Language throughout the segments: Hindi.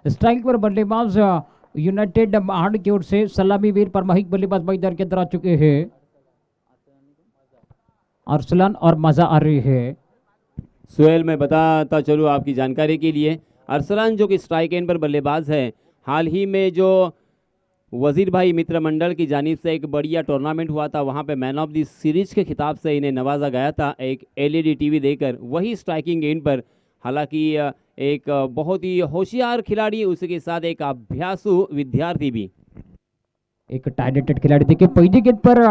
स्ट्राइक पर बल्लेबाज यूनाइटेड महाड़ की ओर से सलामी वीर परमाहिक बल्लेबाज मैदान के अंदर आ चुके हैं। अरसलान और मजा आ रही है। सुहेल, मैं बताता चलूँ आपकी जानकारी के लिए, अरसलान जो कि स्ट्राइक एंड पर बल्लेबाज है, हाल ही में जो वजीर भाई मित्र मंडल की जानिब से एक बढ़िया टूर्नामेंट हुआ था, वहां पे मैन ऑफ द सीरीज के खिताब से इन्हें नवाजा गया था एक एलईडी टीवी देकर, वही स्ट्राइकिंग एंड पर। हालांकि एक बहुत ही होशियार खिलाड़ी, उसके साथ एक अभ्यासु विद्यार्थी भी। एक टैलेंटेड खिलाड़ी। देखिए पहली गेंद पर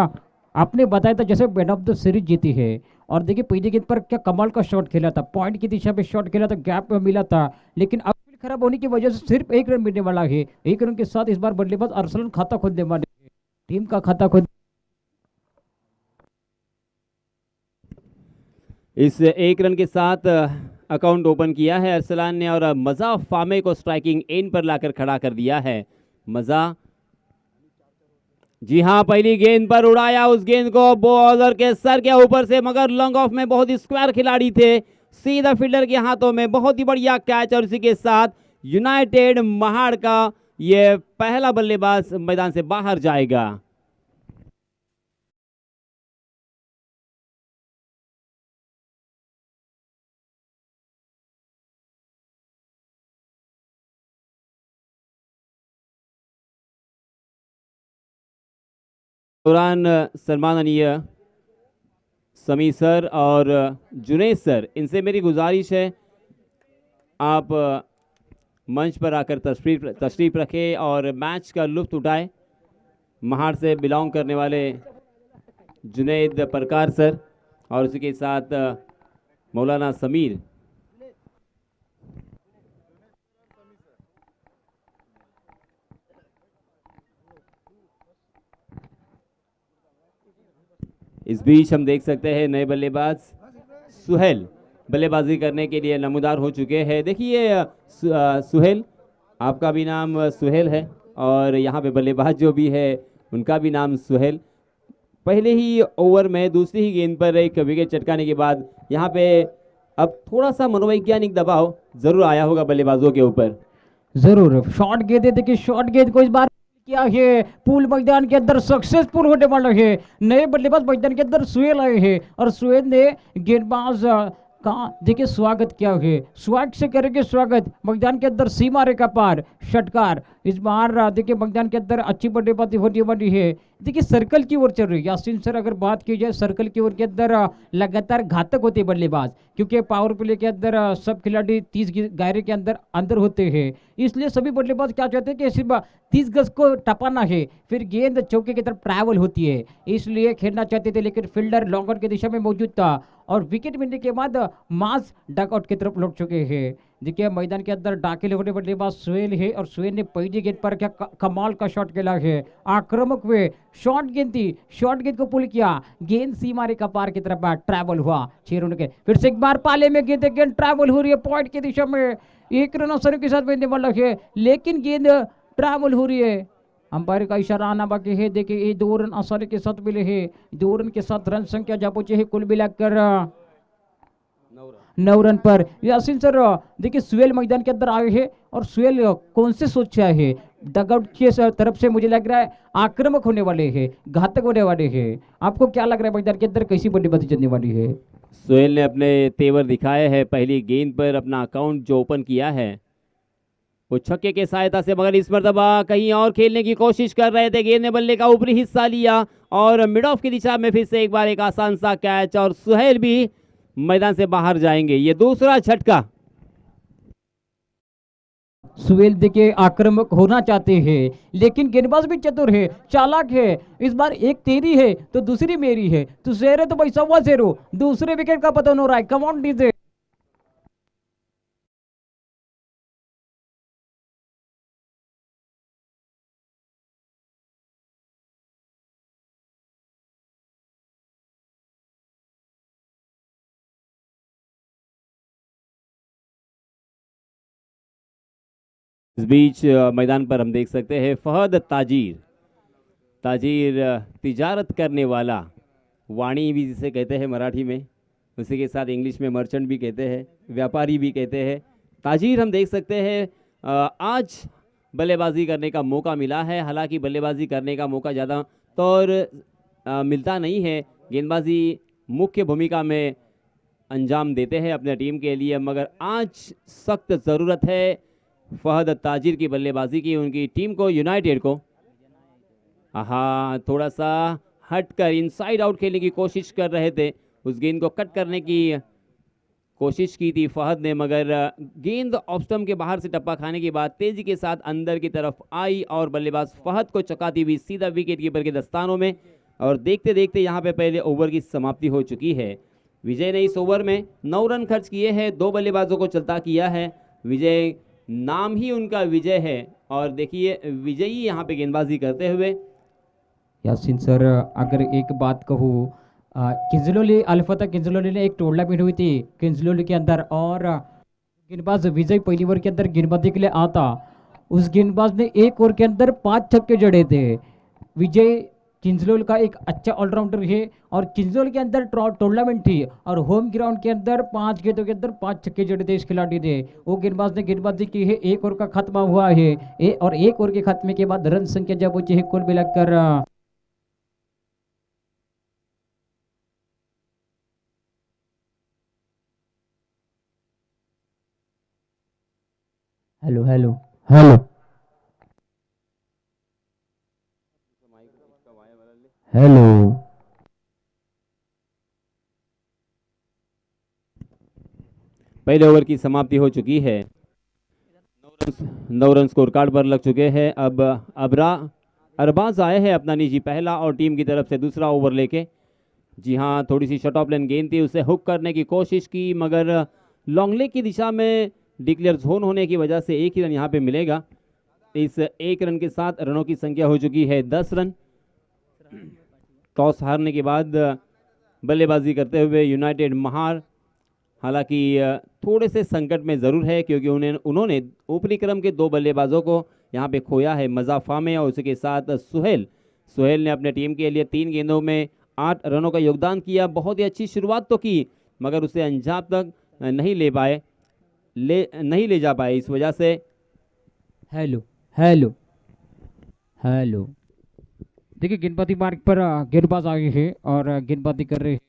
आपने बताया था जैसे मैन ऑफ द सीरीज जीती है, और देखिए पहली गेंद पर क्या कमाल का शॉट खेला था, पॉइंट की दिशा में शॉट खेला था, गैप में मिला था, लेकिन अब खराब होने की वजह से सिर्फ एक रन मिलने वाला है। एक रन के साथ इस बार बल्लेबाज अरसलान खाता खोलने वाले हैं, टीम का खाता खोल। इस एक रन के साथ अकाउंट ओपन किया है अरसलान ने, और मजा फामे को स्ट्राइकिंग एंड पर लाकर खड़ा कर दिया है। मजा, जी हाँ, पहली गेंद पर उड़ाया उस गेंद को बॉलर के सर के ऊपर से, मगर लॉन्ग ऑफ में बहुत ही स्क्वायर खिलाड़ी थे, सीधा फील्डर के हाथों में, बहुत ही बढ़िया कैच। और इसी के साथ यूनाइटेड महाड़ का ये पहला बल्लेबाज मैदान से बाहर जाएगा। दौरान सम्माननीय समी सर और जुनेद सर, इनसे मेरी गुजारिश है आप मंच पर आकर तशरीफ रखें और मैच का लुत्फ उठाएं। महाड़ से बिलोंग करने वाले जुनेद परकार सर और उसी के साथ मौलाना समीर। इस बीच हम देख सकते हैं नए बल्लेबाज सुहेल बल्लेबाजी करने के लिए नमूदार हो चुके हैं। देखिए सुहेल, आपका भी नाम सुहेल है और यहाँ पे बल्लेबाज जो भी है उनका भी नाम सुहेल। पहले ही ओवर में दूसरी ही गेंद पर एक विकेट चटकाने के बाद यहाँ पे अब थोड़ा सा मनोवैज्ञानिक दबाव जरूर आया होगा बल्लेबाजों के ऊपर। जरूर शॉर्ट गेंद है, देखिए शॉर्ट गेंद को इस बार क्या है पूल मैदान के अंदर सक्सेसफुल होने वाला है। नए बल्लेबाज मैदान के अंदर सुहेल आए हैं और सुहेल ने गेंदबाज का देखिए स्वागत किया है, स्वागत से करेंगे स्वागत मैदान के अंदर सीमा रेखा पार षटकार। इस बार देखिए मैदान के अंदर अच्छी बल्लेबाजी होने वाली है। देखिए सर्कल की ओर चल रही है यासीन सर, अगर बात की जाए सर्कल की ओर के अंदर लगातार घातक होते हैं बल्लेबाज, क्योंकि पावर प्ले के अंदर सब खिलाड़ी 30 दायरे के अंदर अंदर होते हैं, इसलिए सभी बल्लेबाज क्या चाहते हैं कि सिर्फ 30 गज को टपाना है, फिर गेंद चौके की तरफ ट्रैवल होती है, इसलिए खेलना चाहते थे, लेकिन फील्डर लॉन्ग आउट की दिशा में मौजूद था और विकेट मिलने के बाद मास डकआउट की तरफ लौट चुके हैं। देखिए मैदान के अंदर दाखिल होने बल्लेबाज सुहेल है और सुहेल ने पहली गेंद पर क्या कमाल का शॉट खेला है, आक्रामक हुए, शॉर्ट गेंद थी, शॉर्ट गेंद को पुल किया, गेंद सीमा रेखा पार की तरफ ट्रैवल हुआ 6 रन के। फिर से एक बार पाले में गेंद ट्रैवल हो रही है पॉइंट की दिशा में, 1 रन आसानी के साथ मिलने वाला है, लेकिन गेंद ट्रैवल हो रही है, अंपायर का इशारा आना बाकी है। देखिए ये 2 रन आसानी के साथ मिले हैं, 2 रन के साथ रन संख्या जा पहुंचे है कुल मिलाकर 9 रन पर। यासीन सर देखिए सुहेल मैदान के अंदर आए हैं और सुहेल कौन से सोच से आए हैं, डगआउट की तरफ से मुझे लग रहा है आक्रामक होने वाले हैं, घातक होने वाले हैं, आपको क्या लग रहा है मैदान के अंदर कैसी बल्लेबाजी चलने वाली है? सुहेल ने अपने तेवर दिखाए हैं, पहली गेंद पर अपना अकाउंट जो ओपन किया है वो छक्के के सहायता से, मगर इस मरतबा कहीं और खेलने की कोशिश कर रहे थे, गेंद ने बल्ले का ऊपरी हिस्सा लिया और मिड ऑफ की दिशा में फिर से एक बार एक आसान सा कैच और सुहेल भी मैदान से बाहर जाएंगे। ये दूसरा झटका। सुहेल देखिए आक्रामक होना चाहते हैं, लेकिन गेंदबाज भी चतुर है, चालाक है, इस बार एक तेरी है तो दूसरी मेरी है, तो शेर है तो भाई 1.25, दूसरे विकेट का पतन हो रहा है, कम ऑन डीजे। इस बीच मैदान पर हम देख सकते हैं फहद ताजीर, तिजारत करने वाला, वाणी भी जिसे कहते हैं मराठी में, उसी के साथ इंग्लिश में मर्चेंट भी कहते हैं, व्यापारी भी कहते हैं। ताजीर हम देख सकते हैं आज बल्लेबाजी करने का मौका मिला है। हालांकि बल्लेबाजी करने का मौका ज़्यादा तौर मिलता नहीं है, गेंदबाजी मुख्य भूमिका में अंजाम देते हैं अपने टीम के लिए, मगर आज सख्त ज़रूरत है फहद ताजिर की बल्लेबाजी की, उनकी टीम को, यूनाइटेड को। हाँ, थोड़ा सा हटकर इनसाइड आउट खेलने की कोशिश कर रहे थे, उस गेंद को कट करने की कोशिश की थी फहद ने, मगर गेंद ऑफ स्टंप के बाहर से टप्पा खाने के बाद तेजी के साथ अंदर की तरफ आई और बल्लेबाज फहद को चकाती हुई सीधा विकेट कीपर के दस्तानों में। और देखते देखते यहाँ पे पहले ओवर की समाप्ति हो चुकी है। विजय ने इस ओवर में 9 रन खर्च किए हैं, 2 बल्लेबाजों को चलता किया है। विजय नाम ही उनका विजय है और देखिए विजयी यहाँ पे गेंदबाजी करते हुए। यासीन सर, अगर एक बात कहूँ, किंजलोली अल्फता किंजलोली ने एक टूर्नामेंट हुई थी किंजलोली के अंदर, और गेंदबाज विजय पहली ओवर के अंदर गेंदबाजी के लिए आता, उस गेंदबाज ने एक ओवर के अंदर 5 छक्के जड़े थे। विजय किंजलोल का एक अच्छा ऑलराउंडर है और किंजलोल के अंदर टूर्नामेंट थी और होम ग्राउंड के अंदर 5 गेंदों के अंदर 5 छक्के जड़े थे इस खिलाड़ी ने। वो गेंदबाज ने गेंदबाजी की है, एक ओवर का खत्मा हुआ है और एक ओवर के खात्मे के बाद रन संख्या जब पहुंची है कुल मिलाकर हेलो हेलो हेलो हेलो। पहले ओवर की समाप्ति हो चुकी है, 9 रन स्कोर कार्ड पर लग चुके हैं। अब अरबाज आए हैं अपना निजी पहला और टीम की तरफ से दूसरा ओवर लेके। जी हाँ, थोड़ी सी शॉर्ट ऑफ लाइन गेंद थी, उसे हुक करने की कोशिश की, मगर लॉन्ग लेग की दिशा में डिक्लेयर जोन होने की वजह से एक ही रन यहाँ पे मिलेगा। इस एक रन के साथ रनों की संख्या हो चुकी है 10 रन। टॉस हारने के बाद बल्लेबाजी करते हुए यूनाइटेड महार हालांकि थोड़े से संकट में ज़रूर है, क्योंकि उन्होंने ऊपरी क्रम के 2 बल्लेबाजों को यहाँ पे खोया है, मज़ा फामे और उसके साथ सुहेल ने अपने टीम के लिए 3 गेंदों में 8 रनों का योगदान किया। बहुत ही अच्छी शुरुआत तो की, मगर उसे अंजाम तक नहीं ले जा पाए, इस वजह से। Hello hello hello. देखिए गेंदबाजी मार्ग पर गेंदबाज आगे है और गेंदबाजी कर रहे हैं।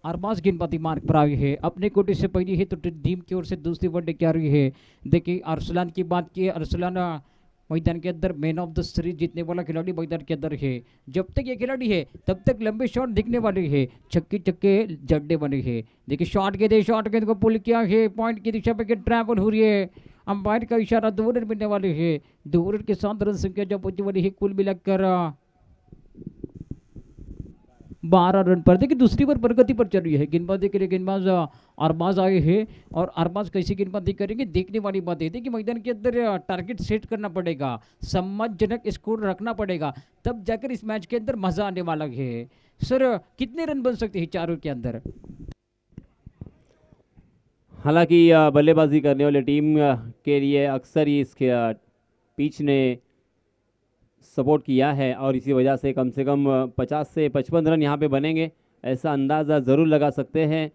अरबाज गेंदबाजी मार्ग पर आगे है, अपने कोटे से पहली है तो टीम की ओर से दूसरी वनडे क्या रही है। देखिए अरसलान की बात की, अरसलान मैदान के अंदर मैन ऑफ द सीरीज जीतने वाला खिलाड़ी मैदान के अंदर है। जब तक ये खिलाड़ी है तब तक लंबे शॉट दिखने वाले हैं, छक्के चक्के जड्डे बने हैं। देखिए शॉट गेंद को पुल किया है, पॉइंट की दिशा पे ट्रैवल हो रही है, अंपायर का इशारा 2 रन मिलने वाले हैं। 2 रन के साथ रन संख्या जब पहुंचने वाली है कुल मिलाकर 12 रन पर। देखिए दूसरी बार प्रगति पर चल रही है गेंदबाजी के लिए। गेंदबाज अरबाज आए हैं और अरबाज कैसी गेंदबाजी करेंगे देखने वाली बात है कि मैदान के अंदर टारगेट सेट करना पड़ेगा, सम्मानजनक स्कोर रखना पड़ेगा, तब जाकर इस मैच के अंदर मजा आने वाला है। सर कितने रन बन सकते हैं 4 ओवर के अंदर? हालांकि बल्लेबाजी करने वाली टीम के लिए अक्सर ही इसके पिच ने सपोर्ट किया है और इसी वजह से कम 50 से 55 रन यहाँ पे बनेंगे, ऐसा अंदाज़ा ज़रूर लगा सकते हैं।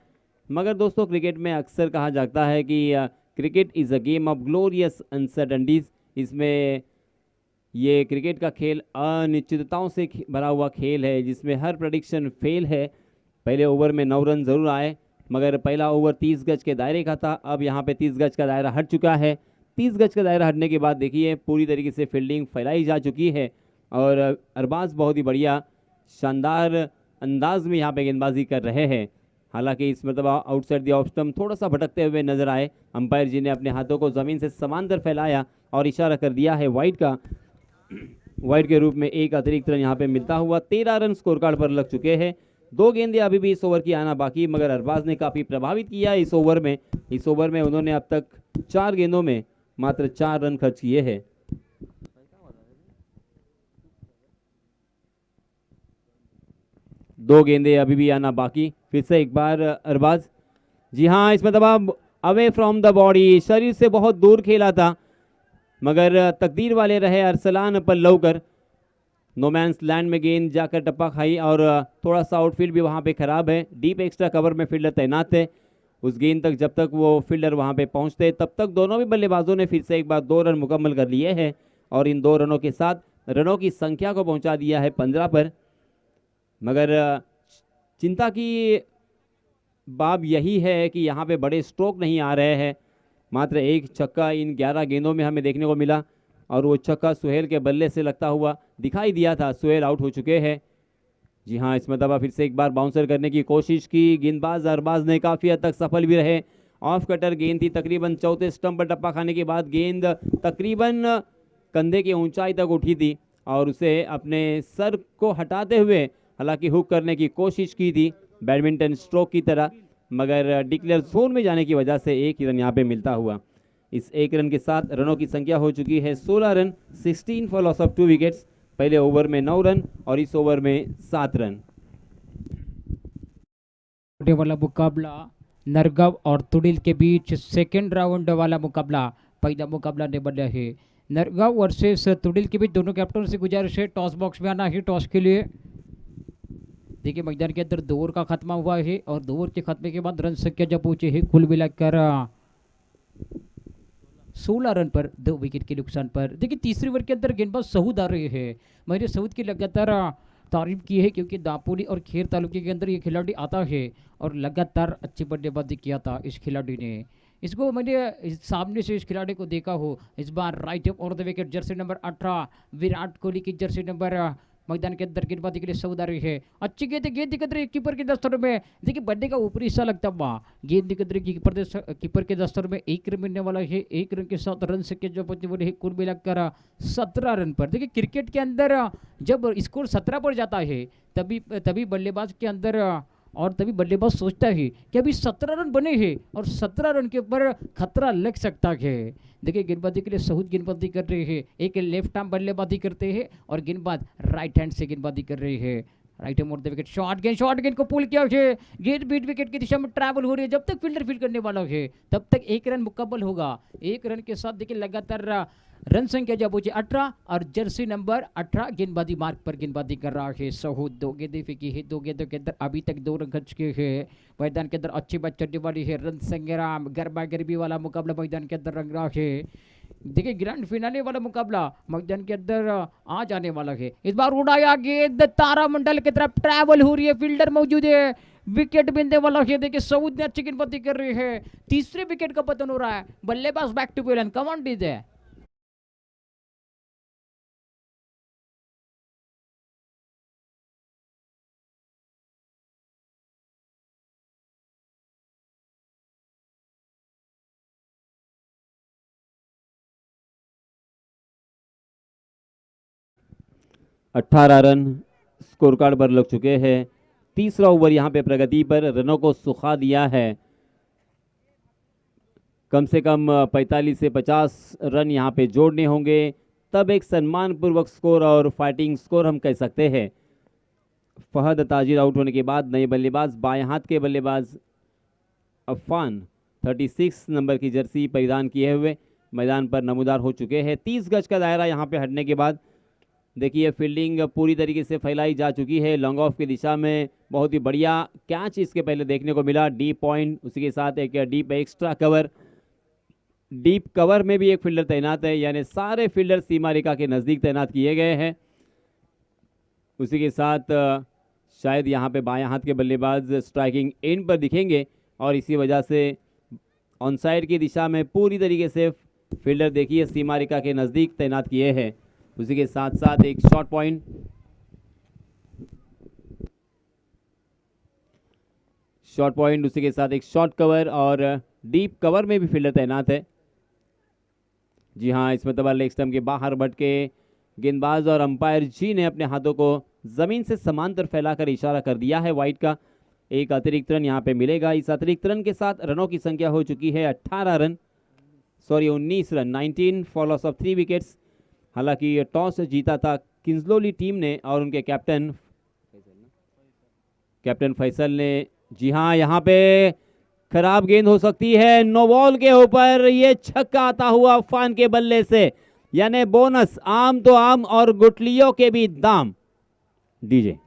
मगर दोस्तों क्रिकेट में अक्सर कहा जाता है कि cricket is a game of glorious uncertainties. इसमें ये क्रिकेट का खेल अनिश्चितताओं से भरा हुआ खेल है, जिसमें हर प्रेडिक्शन फेल है। पहले ओवर में 9 रन ज़रूर आए, मगर पहला ओवर 30 गज के दायरे का था, अब यहाँ पे 30 गज का दायरा हट चुका है। 30 गज का दायरा हटने के बाद देखिए पूरी तरीके से फील्डिंग फैलाई जा चुकी है और अरबाज बहुत ही बढ़िया शानदार अंदाज में यहाँ पे गेंदबाजी कर रहे हैं। हालांकि इस मरतबा आउटसाइड द ऑफ स्टंप थोड़ा सा भटकते हुए नजर आए। अंपायर जी ने अपने हाथों को ज़मीन से समांतर फैलाया और इशारा कर दिया है वाइड का। वाइड के रूप में एक अतिरिक्त रन यहाँ पे मिलता हुआ 13 रन स्कोर कार्ड पर लग चुके हैं। 2 गेंदें अभी भी इस ओवर की आना बाकी, मगर अरबाज ने काफ़ी प्रभावित किया इस ओवर में। इस ओवर में उन्होंने अब तक 4 गेंदों में मात्र 4 रन खर्च किए हैं। दो गेंदें अभी भी आना बाकी। फिर से एक बार अरबाज, जी हाँ, इसमें दबाव अवे फ्रॉम द बॉडी, शरीर से बहुत दूर खेला था, मगर तकदीर वाले रहे अरसलान पल्लवकर। नो मैंस लैंड में गेंद जाकर टप्पा खाई और थोड़ा सा आउटफील्ड भी वहां पे खराब है। डीप एक्स्ट्रा कवर में फील्डर तैनात है। उस गेंद तक जब तक वो फील्डर वहां पे पहुंचते तब तक दोनों भी बल्लेबाजों ने फिर से एक बार 2 रन मुकम्मल कर लिए हैं और इन 2 रनों के साथ रनों की संख्या को पहुंचा दिया है 15 पर। मगर चिंता की बात यही है कि यहाँ पे बड़े स्ट्रोक नहीं आ रहे हैं। मात्र एक छक्का इन 11 गेंदों में हमें देखने को मिला और वो छक्का सुहेल के बल्ले से लगता हुआ दिखाई दिया था। सुहेल आउट हो चुके हैं। जी हाँ, इस मरतबा फिर से एक बार बाउंसर करने की कोशिश की। गेंदबाज अरबाज ने काफ़ी हद तक सफल भी रहे। ऑफ कटर गेंद थी, तकरीबन चौथे स्टंप पर टप्पा खाने के बाद गेंद तकरीबन कंधे की ऊंचाई तक उठी थी और उसे अपने सर को हटाते हुए हालांकि हुक करने की कोशिश की थी बैडमिंटन स्ट्रोक की तरह, मगर डिक्लेयर जोन में जाने की वजह से एक ही रन यहाँ पे मिलता हुआ। इस एक रन के साथ रनों की संख्या हो चुकी है 16 run, 16 for loss of 2 wickets. पहले ओवर में 9 रन और इस ओवर में 7 रन। वाला मुकाबला नरगव और तुडिल के बीच सेकेंड राउंड वाला मुकाबला। पहला मुकाबला ने बना है नरगव वर्सेस तुडिल के बीच। दोनों कैप्टन से गुजारिश है टॉस बॉक्स में आना है टॉस के लिए। देखिए मैदान के अंदर 2 ओवर का खत्मा हुआ है और 2 ओवर के खत्मे के बाद रन संख्या जब पहुंचे है कुल मिलाकर 16 रन पर 2 विकेट के नुकसान पर। देखिए तीसरे ओवर के अंदर गेंदबाज सऊद आ रहे हैं। मैंने सऊद की लगातार तारीफ की है क्योंकि दापोली और खेर तालुके के अंदर ये खिलाड़ी आता है और लगातार अच्छी बल्लेबाजी किया था इस खिलाड़ी ने। इसको मैंने सामने से इस खिलाड़ी को देखा हो। इस बार राइट अप और the wicket Jersey number 18 Virat Kohli की जर्सी नंबर मैदान के अंदर गेंदबाजी के लिए सऊद आ रही है। अच्छी गेंद दिक्कत रही कीपर के दस्तर में। देखिए बड्डे का ऊपरी हिस्सा लगता हुआ गेंद दिक्कत रही कीपर के दस्तर में। 1 रन मिलने वाला है। 1 रन के साथ रन से जो पहुंचने वाले है कुल मिलाकर 17 रन पर। देखिए क्रिकेट के अंदर जब स्कोर 17 पर जाता है तभी बल्लेबाज के अंदर और तभी बल्लेबाज सोचता है कि अभी 17 रन बने हैं और 17 रन के ऊपर खतरा लग सकता है। देखिए गेंदबाजी के लिए सऊद गेंदबाजी कर रहे हैं। एक लेफ्ट आर्म बल्लेबाजी करते हैं और गेंदबाज राइट हैंड से गेंदबाजी कर रहे हैं। राइट हैंड मोड़ द विकेट शॉर्ट गेंद को पुल किया है। गेंद बीट विकेट की दिशा में ट्रैवल हो रही है। जब तक फील्डर फील्ड करने वाला है तब तक 1 रन मुकम्मल होगा। 1 रन के साथ देखिए लगातार रन संख्या जब पहुंचे 18 और जर्सी नंबर 18 गेंदबाजी मार्ग पर गेंदबाजी कर रहा है सऊद। 2 गेंदें फेंकी है। 2 गेंदों के अंदर अभी तक 2 रन खर्च किए हैं। मैदान के अंदर अच्छी बात चलने वाली है। रन संग्राम गरबा गरबी वाला मुकाबला मैदान के अंदर रंग रहा है। देखिए ग्रैंड फिनाले वाला मुकाबला मैदान के अंदर आ जाने वाला है। इस बार उड़ाया गेंद तारामंडल की तरफ ट्रैवल हो रही है। फील्डर मौजूद है। विकेट मिलने वाला है। देखिए सऊद ने अच्छी गेंदबाजी कर रही है। तीसरे विकेट का पतन हो रहा है। बल्लेबाज बैक टू पेलन कमांड दीजिए। अठारह रन स्कोर कार्ड पर लग चुके हैं। तीसरा ओवर यहाँ पे प्रगति पर रनों को सुखा दिया है। कम से कम 45 से 50 रन यहाँ पे जोड़ने होंगे तब एक सम्मानपूर्वक स्कोर और फाइटिंग स्कोर हम कह सकते हैं। फहद ताजिर आउट होने के बाद नए बल्लेबाज बाएं हाथ के बल्लेबाज अफान 36 नंबर की जर्सी परिधान किए हुए मैदान पर नमूदार हो चुके हैं। 30 गज का दायरा यहाँ पे हटने के बाद देखिए फील्डिंग पूरी तरीके से फैलाई जा चुकी है। लॉन्ग ऑफ की दिशा में बहुत ही बढ़िया कैच इसके पहले देखने को मिला। डीप पॉइंट, उसी के साथ एक deep extra cover. Deep cover में भी एक फील्डर तैनात है, यानी सारे फील्डर सीमा रेखा के नज़दीक तैनात किए गए हैं। उसी के साथ शायद यहाँ पे बाएं हाथ के बल्लेबाज स्ट्राइकिंग एंड पर दिखेंगे और इसी वजह से ऑन साइड की दिशा में पूरी तरीके से फील्डर देखिए सीमा रेखा के नज़दीक तैनात किए हैं। उसी के साथ साथ एक शॉर्ट पॉइंट, उसी के साथ एक शॉर्ट कवर और डीप कवर में भी फील्डर तैनात है। जी हाँ, इस मतलब लेग स्टंप के बाहर भटके गेंदबाज और अंपायर जी ने अपने हाथों को जमीन से समांतर फैलाकर इशारा कर दिया है वाइड का। एक अतिरिक्त रन यहाँ पे मिलेगा। इस अतिरिक्त रन के साथ रनों की संख्या हो चुकी है 19 run, 19 for loss of 3 wickets. हालांकि टॉस जीता था किंग्सलोली टीम ने और उनके कैप्टन फैसल ने। जी हाँ, यहाँ पे खराब गेंद हो सकती है। नो बॉल के ऊपर ये छक्का आता हुआ अफान के बल्ले से यानी बोनस, आम तो आम और गुठलियों के भी दाम। डीजे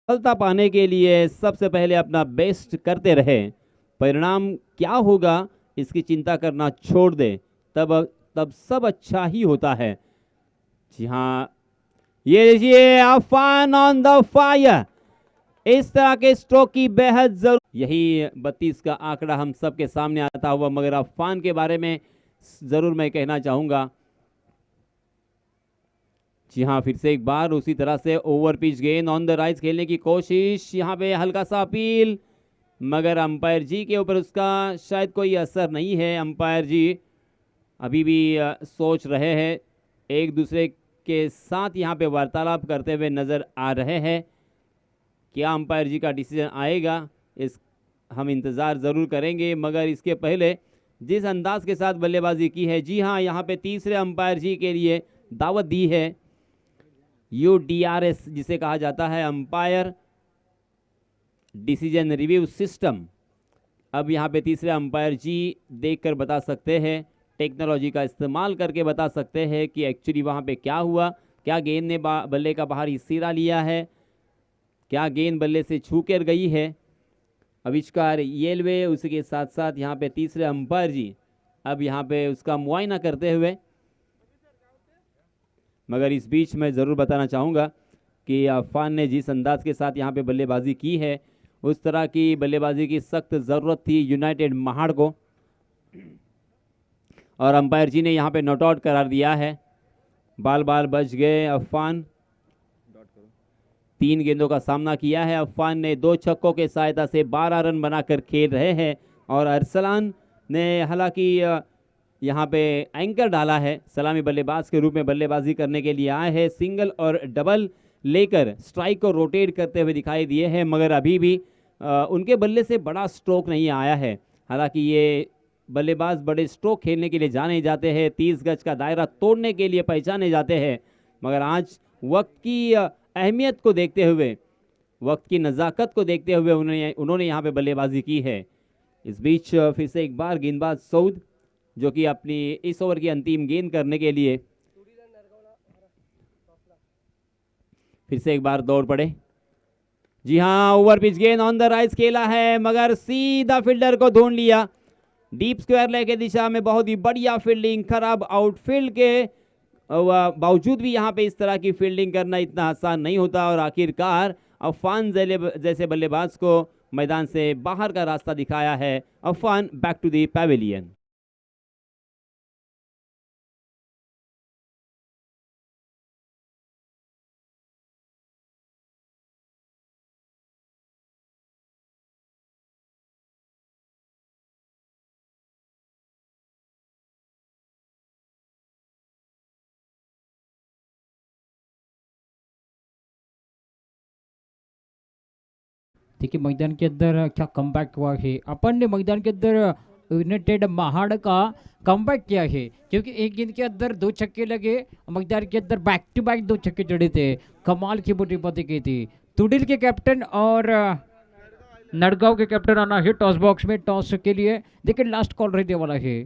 सफलता पाने के लिए सबसे पहले अपना बेस्ट करते रहे। परिणाम क्या होगा इसकी चिंता करना छोड़ दे, तब तब सब अच्छा ही होता है। जी हाँ, ये देखिए अफान ऑन द फायर। इस तरह के स्ट्रोक की बेहद जरूर, यही 32 का आंकड़ा हम सबके सामने आता हुआ, मगर अफान के बारे में जरूर मैं कहना चाहूंगा। जी हाँ, फिर से एक बार उसी तरह से ओवर पिच गेंद ऑन द राइज खेलने की कोशिश, यहाँ पे हल्का सा अपील, मगर अंपायर जी के ऊपर उसका शायद कोई असर नहीं है। अंपायर जी अभी भी सोच रहे हैं, एक दूसरे के साथ यहाँ पे वार्तालाप करते हुए नजर आ रहे हैं। क्या अंपायर जी का डिसीजन आएगा, इस हम इंतज़ार ज़रूर करेंगे। मगर इसके पहले जिस अंदाज के साथ बल्लेबाजी की है, जी हाँ, यहाँ पे तीसरे अंपायर जी के लिए दावत दी है। UDRS जिसे कहा जाता है, अंपायर डिसीजन रिव्यू सिस्टम। अब यहाँ पे तीसरे अंपायर जी देखकर बता सकते हैं, टेक्नोलॉजी का इस्तेमाल करके बता सकते हैं कि एक्चुअली वहाँ पे क्या हुआ। क्या गेंद ने बल्ले का बाहरी सिरा लिया है, क्या गेंद बल्ले से छू कर गई है। आविष्कार येलवे, उसके साथ साथ यहाँ पे तीसरे अंपायर जी अब यहाँ पे उसका मुआयना करते हुए। मगर इस बीच मैं ज़रूर बताना चाहूँगा कि अफान ने जिस अंदाज के साथ यहाँ पे बल्लेबाजी की है, उस तरह की बल्लेबाजी की सख्त ज़रूरत थी यूनाइटेड महाड़ को, और अंपायर जी ने यहाँ पे नॉट आउट करार दिया है। बाल बच गए। अफान 3 गेंदों का सामना किया है। अफान ने 2 छक्कों के सहायता से 12 रन बनाकर खेल रहे हैं, और अरसलान ने हालांकि यहाँ पे एंकर डाला है, सलामी बल्लेबाज के रूप में बल्लेबाजी करने के लिए आए हैं। सिंगल और डबल लेकर स्ट्राइक को रोटेट करते हुए दिखाई दिए हैं, मगर अभी भी उनके बल्ले से बड़ा स्ट्रोक नहीं आया है। हालांकि ये बल्लेबाज बड़े स्ट्रोक खेलने के लिए जाने जाते हैं, 30 गज का दायरा तोड़ने के लिए पहचाने जाते हैं, मगर आज वक्त की अहमियत को देखते हुए, वक्त की नज़ाकत को देखते हुए उन्होंने यहाँ पे बल्लेबाजी की है। इस बीच फिर से एक बार गेंदबाज सऊद, जो कि अपनी इस ओवर की अंतिम गेंद करने के लिए फिर से एक बार दौड़ पड़े। जी हाँ, ओवर पिच गेंद ऑन द राइज खेला है, मगर सीधा फील्डर को ढूंढ लिया। डीप स्क्वायर लेग की दिशा में बहुत ही बढ़िया फील्डिंग, खराब आउटफील्ड के बावजूद भी यहाँ पे इस तरह की फील्डिंग करना इतना आसान नहीं होता, और आखिरकार अफान जैसे बल्लेबाज को मैदान से बाहर का रास्ता दिखाया है। Afan back to the pavilion. देखिए मैदान के अंदर क्या कमबैक हुआ है। अपन ने मैदान के अंदर यूनाइटेड महाड़ का कमबैक किया है, क्योंकि एक गेंद के अंदर 2 छक्के लगे, मैदान के अंदर बैक टू बैक 2 छक्के जड़े थे। कमाल की बल्लेबाजी की थी। तुडिल के कैप्टन और नड़गांव के कैप्टन आना है टॉस बॉक्स में टॉस के लिए। देखिए लास्ट कॉल रहने वाला है।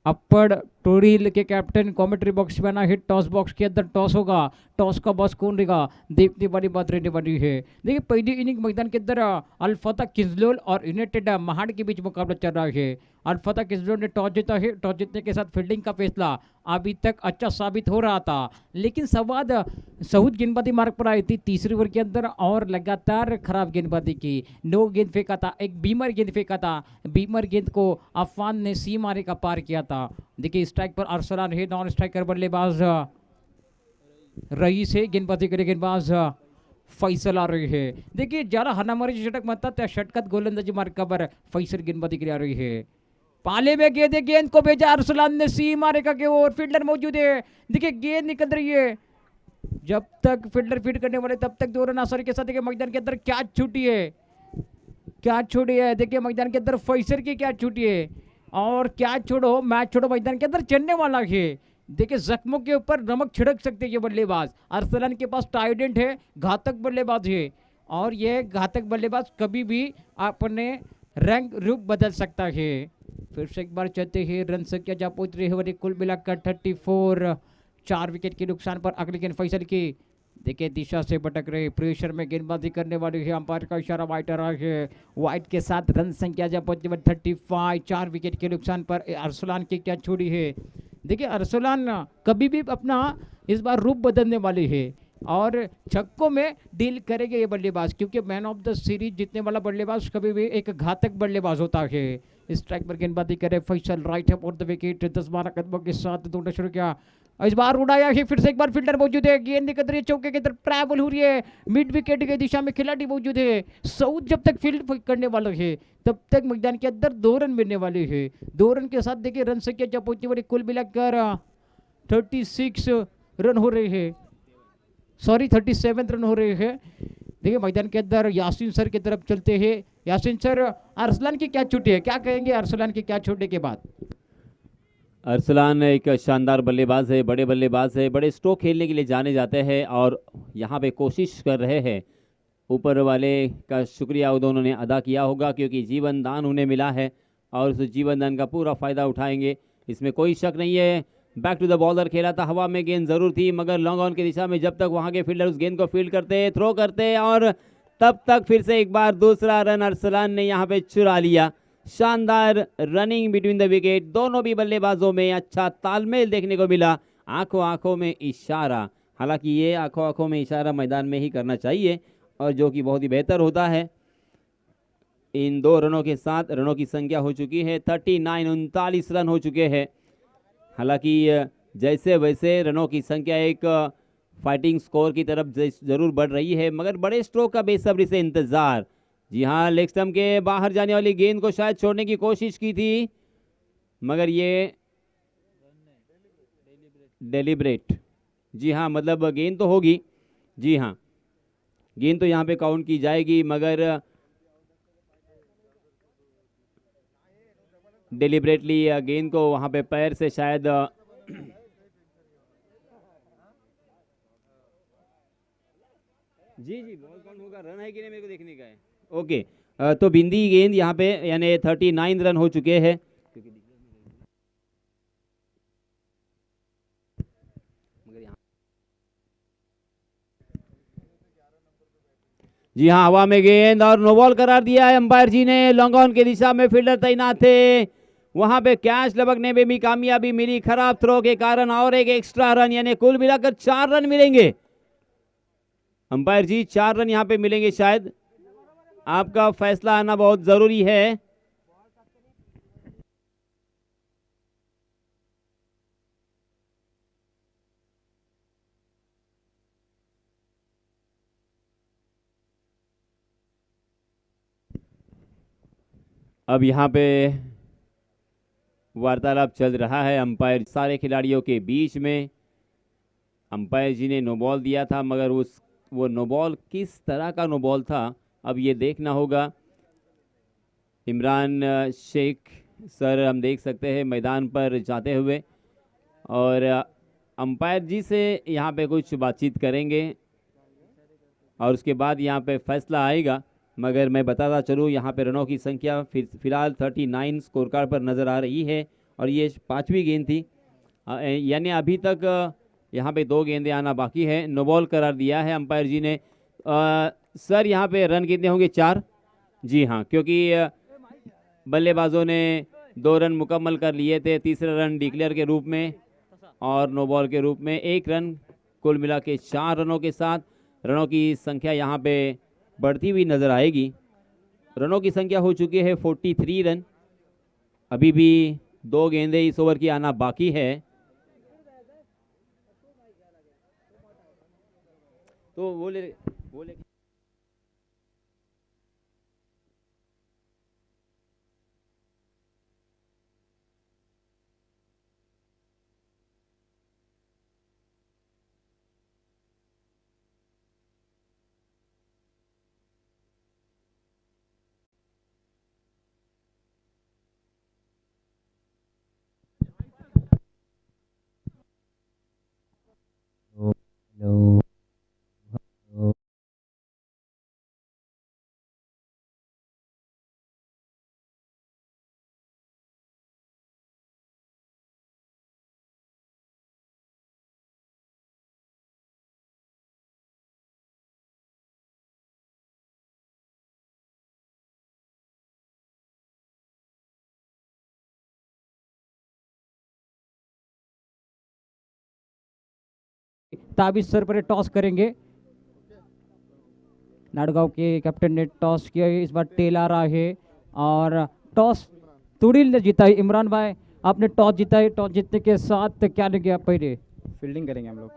अपर टोरिल के कैप्टन कमेंट्री बॉक्स में आना है, टॉस बॉक्स के अंदर टॉस होगा। टॉस का बॉस कौन रहेगा, देखने वाली बात रहने वाली है। देखिए पहली इनिंग मैदान के अंदर अल्फता किजलोल और यूनाइटेड महाड़ के बीच मुकाबला चल रहा है। अल्फता किजलोल ने टॉस जीता है। टॉस जीतने के साथ फील्डिंग का फैसला अभी तक अच्छा साबित हो रहा था, लेकिन संवाद सऊद गेंदबाजी मार्ग पर आई थी तीसरे ओवर के अंदर, और लगातार खराब गेंदबाजी की। 9 गेंद फेंका था, एक बीमर गेंद फेंका था। बीमर गेंद को अफान ने सीमारे का पार किया था। देखिए स्ट्राइक पर अरसलान है, नॉन स्ट्राइकर बल्लेबाज रईस है, गेंदबाजी करे गेंदबाज फैसल आ रही है। देखिए ज्यादा हाणामारीचे षटक म्हणतात, त्या षटकात गोलंदाजी मार्गावर फैसल गेंदबाजी के लिए आ रही है। पाले में गेंद को भेजा अरसलान ने सीमा रेखा के ओर, फील्डर मौजूद है। देखिए गेंद निकल रही है, जब तक फील्डर फीड करने वाले तब तक 2 रन आसानी के साथ। देखिए मैदान के अंदर क्या छूटी है, क्या छूटी है। देखिए मैदान के अंदर फैसल की क्या छूटी है, और क्या छोड़ो मैच छोड़ो मैदान के अंदर चलने वाला है। देखिए जख्मों के ऊपर नमक छिड़क सकते हैं ये बल्लेबाज। अरसलान के पास टाइडेंट है, घातक बल्लेबाज है, और ये घातक बल्लेबाज कभी भी अपने रंग रूप बदल सकता है। फिर से एक बार चलते हैं, रन संख्या जहाँ पहुंच रही है और कुल मिलाकर 34, 4 विकेट के नुकसान पर अगली गेंद फैसल की। देखिए दिशा से भटक रहे, प्रेशर में गेंदबाजी करने वाले है, अंपायर का इशारा वाइट आ रहा है। वाइट के साथ रन संख्या जब पहुंचने पर 35, 4 विकेट के नुकसान पर अरसलान की क्या छोड़ी है। देखिए अरसलान कभी भी अपना इस बार रूप बदलने वाले है और छक्कों में डील करेंगे ये बल्लेबाज, क्योंकि मैन ऑफ द सीरीज जीतने वाला बल्लेबाज कभी भी एक घातक बल्लेबाज होता है। स्ट्राइक पर गेंदबाजी करे फैसल, राइट है फॉर द विकेट, 10-12 कदमों के साथ दौड़ना शुरू किया। इस बार उड़ाया है, फिर से एक बार फील्डर मौजूद है, गेंद निकल रही है चौके की तरफ, ट्रैवल हो रही है, मिड विकेट की दिशा में खिलाड़ी मौजूद है। साउथ जब तक फील्ड करने वाला है तब तक मैदान के अंदर 2 रन मिलने वाले हैं। 2 रन के साथ देखिए रन संख्या जब पहुंचने वाली कुल मिलाकर 36 रन हो रहे हैं, सॉरी 37 रन हो रहे हैं। देखिए मैदान के अंदर यासीन सर की तरफ चलते हैं। यासीन सर, अरसलान की क्या छुट्टी है, क्या कहेंगे अरसलान की क्या छोड़ने के बाद। अरसलान एक शानदार बल्लेबाज है, बड़े बल्लेबाज है, बड़े स्ट्रोक खेलने के लिए जाने जाते हैं और यहाँ पे कोशिश कर रहे हैं। ऊपर वाले का शुक्रिया उन्होंने अदा किया होगा क्योंकि जीवन दान उन्हें मिला है और उस जीवन दान का पूरा फ़ायदा उठाएंगे, इसमें कोई शक नहीं है। बैक टू द बॉलर खेला था, हवा में गेंद ज़रूर थी मगर लॉन्ग ऑन की दिशा में जब तक वहाँ के फील्डर उस गेंद को फील्ड करते, थ्रो करते और तब तक फिर से एक बार दूसरा रन अरसलान ने यहाँ पे चुरा लिया। शानदार रनिंग बिटवीन द विकेट, दोनों भी बल्लेबाजों में अच्छा तालमेल देखने को मिला। आंखों आंखों में इशारा, हालांकि ये आंखों आंखों में इशारा मैदान में ही करना चाहिए और जो कि बहुत ही बेहतर होता है। इन 2 रनों के साथ रनों की संख्या हो चुकी है 39, 39 रन हो चुके हैं। हालांकि जैसे वैसे रनों की संख्या एक फाइटिंग स्कोर की तरफ जरूर बढ़ रही है मगर बड़े स्ट्रोक का बेसब्री से इंतजार। जी हाँ, लेग स्टंप के बाहर जाने वाली गेंद को शायद छोड़ने की कोशिश की थी मगर ये डेलिब्रेट, जी हाँ मतलब गेंद तो होगी, जी हाँ गेंद तो यहाँ पे काउंट की जाएगी मगर डेलिब्रेटली गेंद को वहाँ पे पैर से शायद जी जी बॉल काउंट होगा, रन है कि नहीं मेरे को देखने का है। ओके, तो बिंदी गेंद यहाँ पे यानी 39 रन हो चुके हैं। जी हाँ, हवा में गेंद और नो बॉल करार दिया है अंपायर जी ने। लॉन्ग ऑन की दिशा में फील्डर तैनात थे, वहां पे कैच लपकने में भी कामयाबी मिली खराब थ्रो के कारण और एक एक्स्ट्रा रन, यानी कुल मिलाकर 4 रन मिलेंगे अंपायर जी, 4 रन यहाँ पे मिलेंगे शायद। आपका फैसला आना बहुत जरूरी है। अब यहाँ पे वार्तालाप चल रहा है अंपायर सारे खिलाड़ियों के बीच में। अंपायर जी ने नो बॉल दिया था मगर वो नो बॉल किस तरह का नो बॉल था अब ये देखना होगा। इमरान शेख सर हम देख सकते हैं मैदान पर जाते हुए और अंपायर जी से यहाँ पे कुछ बातचीत करेंगे और उसके बाद यहाँ पे फैसला आएगा। मगर मैं बताता चलूँ यहाँ पे रनों की संख्या फिलहाल 39 स्कोर कार्ड पर नज़र आ रही है और ये 5वीं गेंद थी, यानी अभी तक यहाँ पे 2 गेंदें आना बाकी है। नो बॉल करार दिया है अंपायर जी ने। सर यहाँ पे रन कितने होंगे, 4? जी हाँ, क्योंकि बल्लेबाजों ने 2 रन मुकम्मल कर लिए थे, तीसरा रन डिक्लेयर के रूप में और नो बॉल के रूप में 1 रन, कुल मिला के 4 रनों के साथ रनों की संख्या यहाँ पे बढ़ती हुई नजर आएगी। रनों की संख्या हो चुकी है 43 रन, अभी भी 2 गेंदें इस ओवर की आना बाकी है। तो वो ले ताबिज सर पर टॉस करेंगे। नाडगांव के कैप्टन ने टॉस किया है, इस बार टेल आ रहा है और टॉस तुड़िल ने जीता है। इमरान भाई आपने टॉस जीता है, टॉस जीतने के साथ क्या लेंगे आप? पहले फील्डिंग करेंगे हम लोग।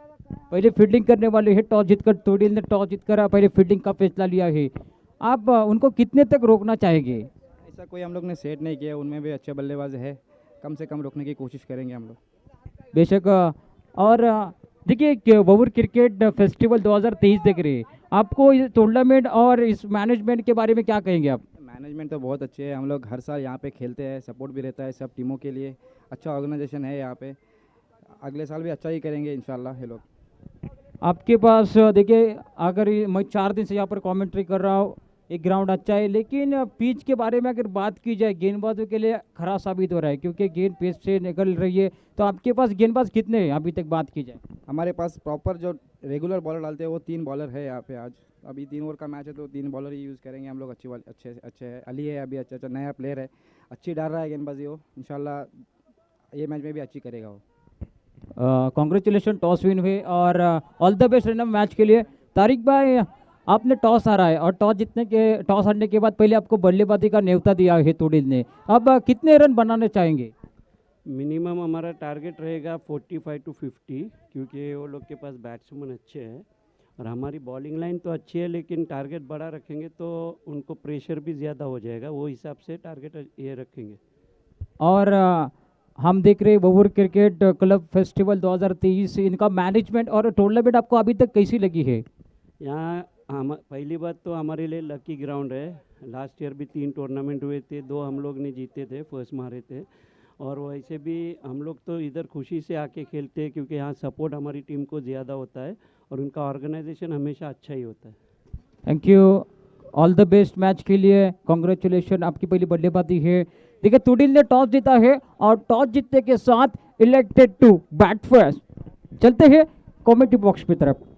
पहले फील्डिंग करने वाले हैं। टॉस जीतकर तुड़िल ने टॉस जीतकर पहले फील्डिंग का फैसला लिया है। आप उनको कितने तक रोकना चाहेंगे? ऐसा कोई हम लोग ने सेट नहीं किया, उनमें भी अच्छे बल्लेबाज है, कम से कम रोकने की कोशिश करेंगे हम लोग। बेशक। और देखिए वोवर क्रिकेट फेस्टिवल 2023 देख रहे हैं, आपको इस टूर्नामेंट और इस मैनेजमेंट के बारे में क्या कहेंगे आप? मैनेजमेंट तो बहुत अच्छे है, हम लोग हर साल यहाँ पे खेलते हैं, सपोर्ट भी रहता है सब टीमों के लिए, अच्छा ऑर्गेनाइजेशन है यहाँ पे, अगले साल भी अच्छा ही करेंगे इंशाल्लाह ये लोग। आपके पास देखिए, अगर मैं 4 दिन से यहाँ पर कमेंट्री कर रहा हूँ, एक ग्राउंड अच्छा है, लेकिन पिच के बारे में अगर बात की जाए गेंदबाजों के लिए खराब साबित हो रहा है, क्योंकि गेंद पेस से निकल रही है। तो आपके पास गेंदबाज कितने हैं अभी तक बात की जाए? हमारे पास प्रॉपर जो रेगुलर बॉलर डालते हैं वो 3 बॉलर है यहाँ पे। आज अभी 3 ओवर का मैच है तो 3 बॉलर ही यूज़ करेंगे हम लोग। अच्छे है, अली है अभी अच्छा नया प्लेयर है, अच्छी डाल रहा है गेंदबाजी वो, इंशाल्लाह ये मैच में भी अच्छी करेगा वो। कॉन्ग्रेचुलेशन, टॉस विन हुए और all the best run match के लिए। तारिक भाई आपने टॉस हारा है और टॉस हारने के बाद पहले आपको बल्लेबाजी का न्योता दिया है तुड़िल ने, अब कितने रन बनाने चाहेंगे? मिनिमम हमारा टारगेट रहेगा 45 to 50, क्योंकि वो लोग के पास बैट्समैन अच्छे हैं और हमारी बॉलिंग लाइन तो अच्छी है, लेकिन टारगेट बड़ा रखेंगे तो उनको प्रेशर भी ज़्यादा हो जाएगा, वो हिसाब से टारगेट ये रखेंगे। और हम देख रहे हैं वोवर क्रिकेट क्लब फेस्टिवल 2023, इनका मैनेजमेंट और टूर्नामेंट आपको अभी तक कैसी लगी है? यहाँ हम पहली बात तो हमारे लिए लकी ग्राउंड है। लास्ट ईयर भी 3 टूर्नामेंट हुए थे, 2 हम लोग ने जीते थे, फर्स्ट मारे थे, और वैसे भी हम लोग तो इधर खुशी से आके खेलते हैं क्योंकि यहाँ सपोर्ट हमारी टीम को ज़्यादा होता है और उनका ऑर्गेनाइजेशन हमेशा अच्छा ही होता है। Thank you, all the best match के लिए, कॉन्ग्रेचुलेशन, आपकी पहली बल्लेबाजी है। देखिए तुड़िल ने टॉस जीता है और टॉस जीतने के साथ इलेक्टेड टू बैट फर्स्ट। चलते हैं कमेंट्री बॉक्स की तरफ।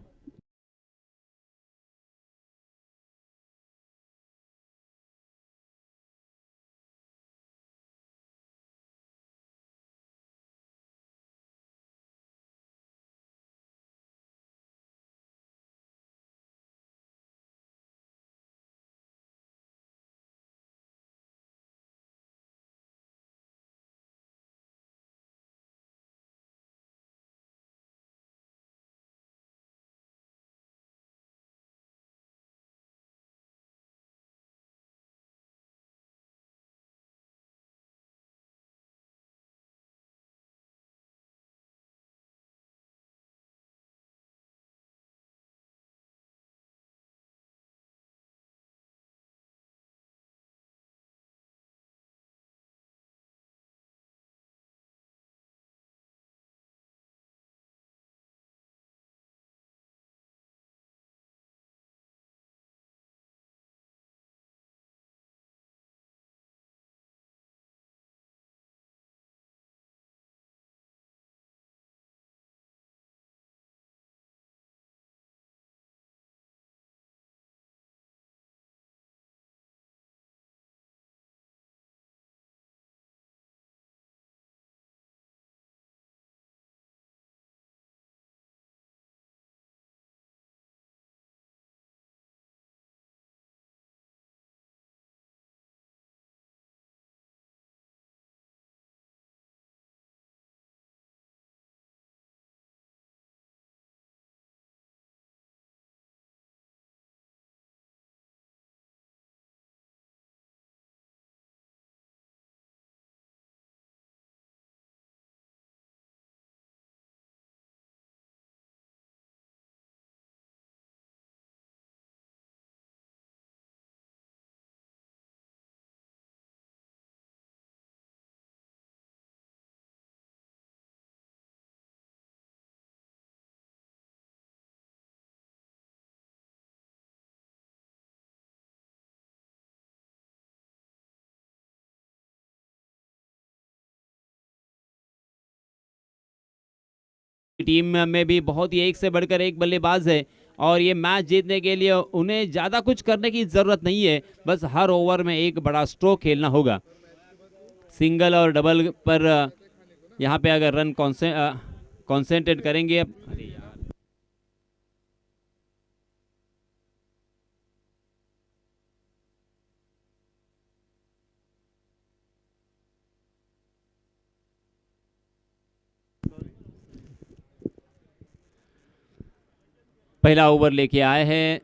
टीम में भी बहुत ही एक से बढ़कर एक बल्लेबाज है और ये मैच जीतने के लिए उन्हें ज़्यादा कुछ करने की ज़रूरत नहीं है, बस हर ओवर में एक बड़ा स्ट्रोक खेलना होगा। सिंगल और डबल पर यहाँ पे अगर रन कॉन्सेंट्रेट करेंगे। अरे यार, पहला ओवर लेके आए हैं।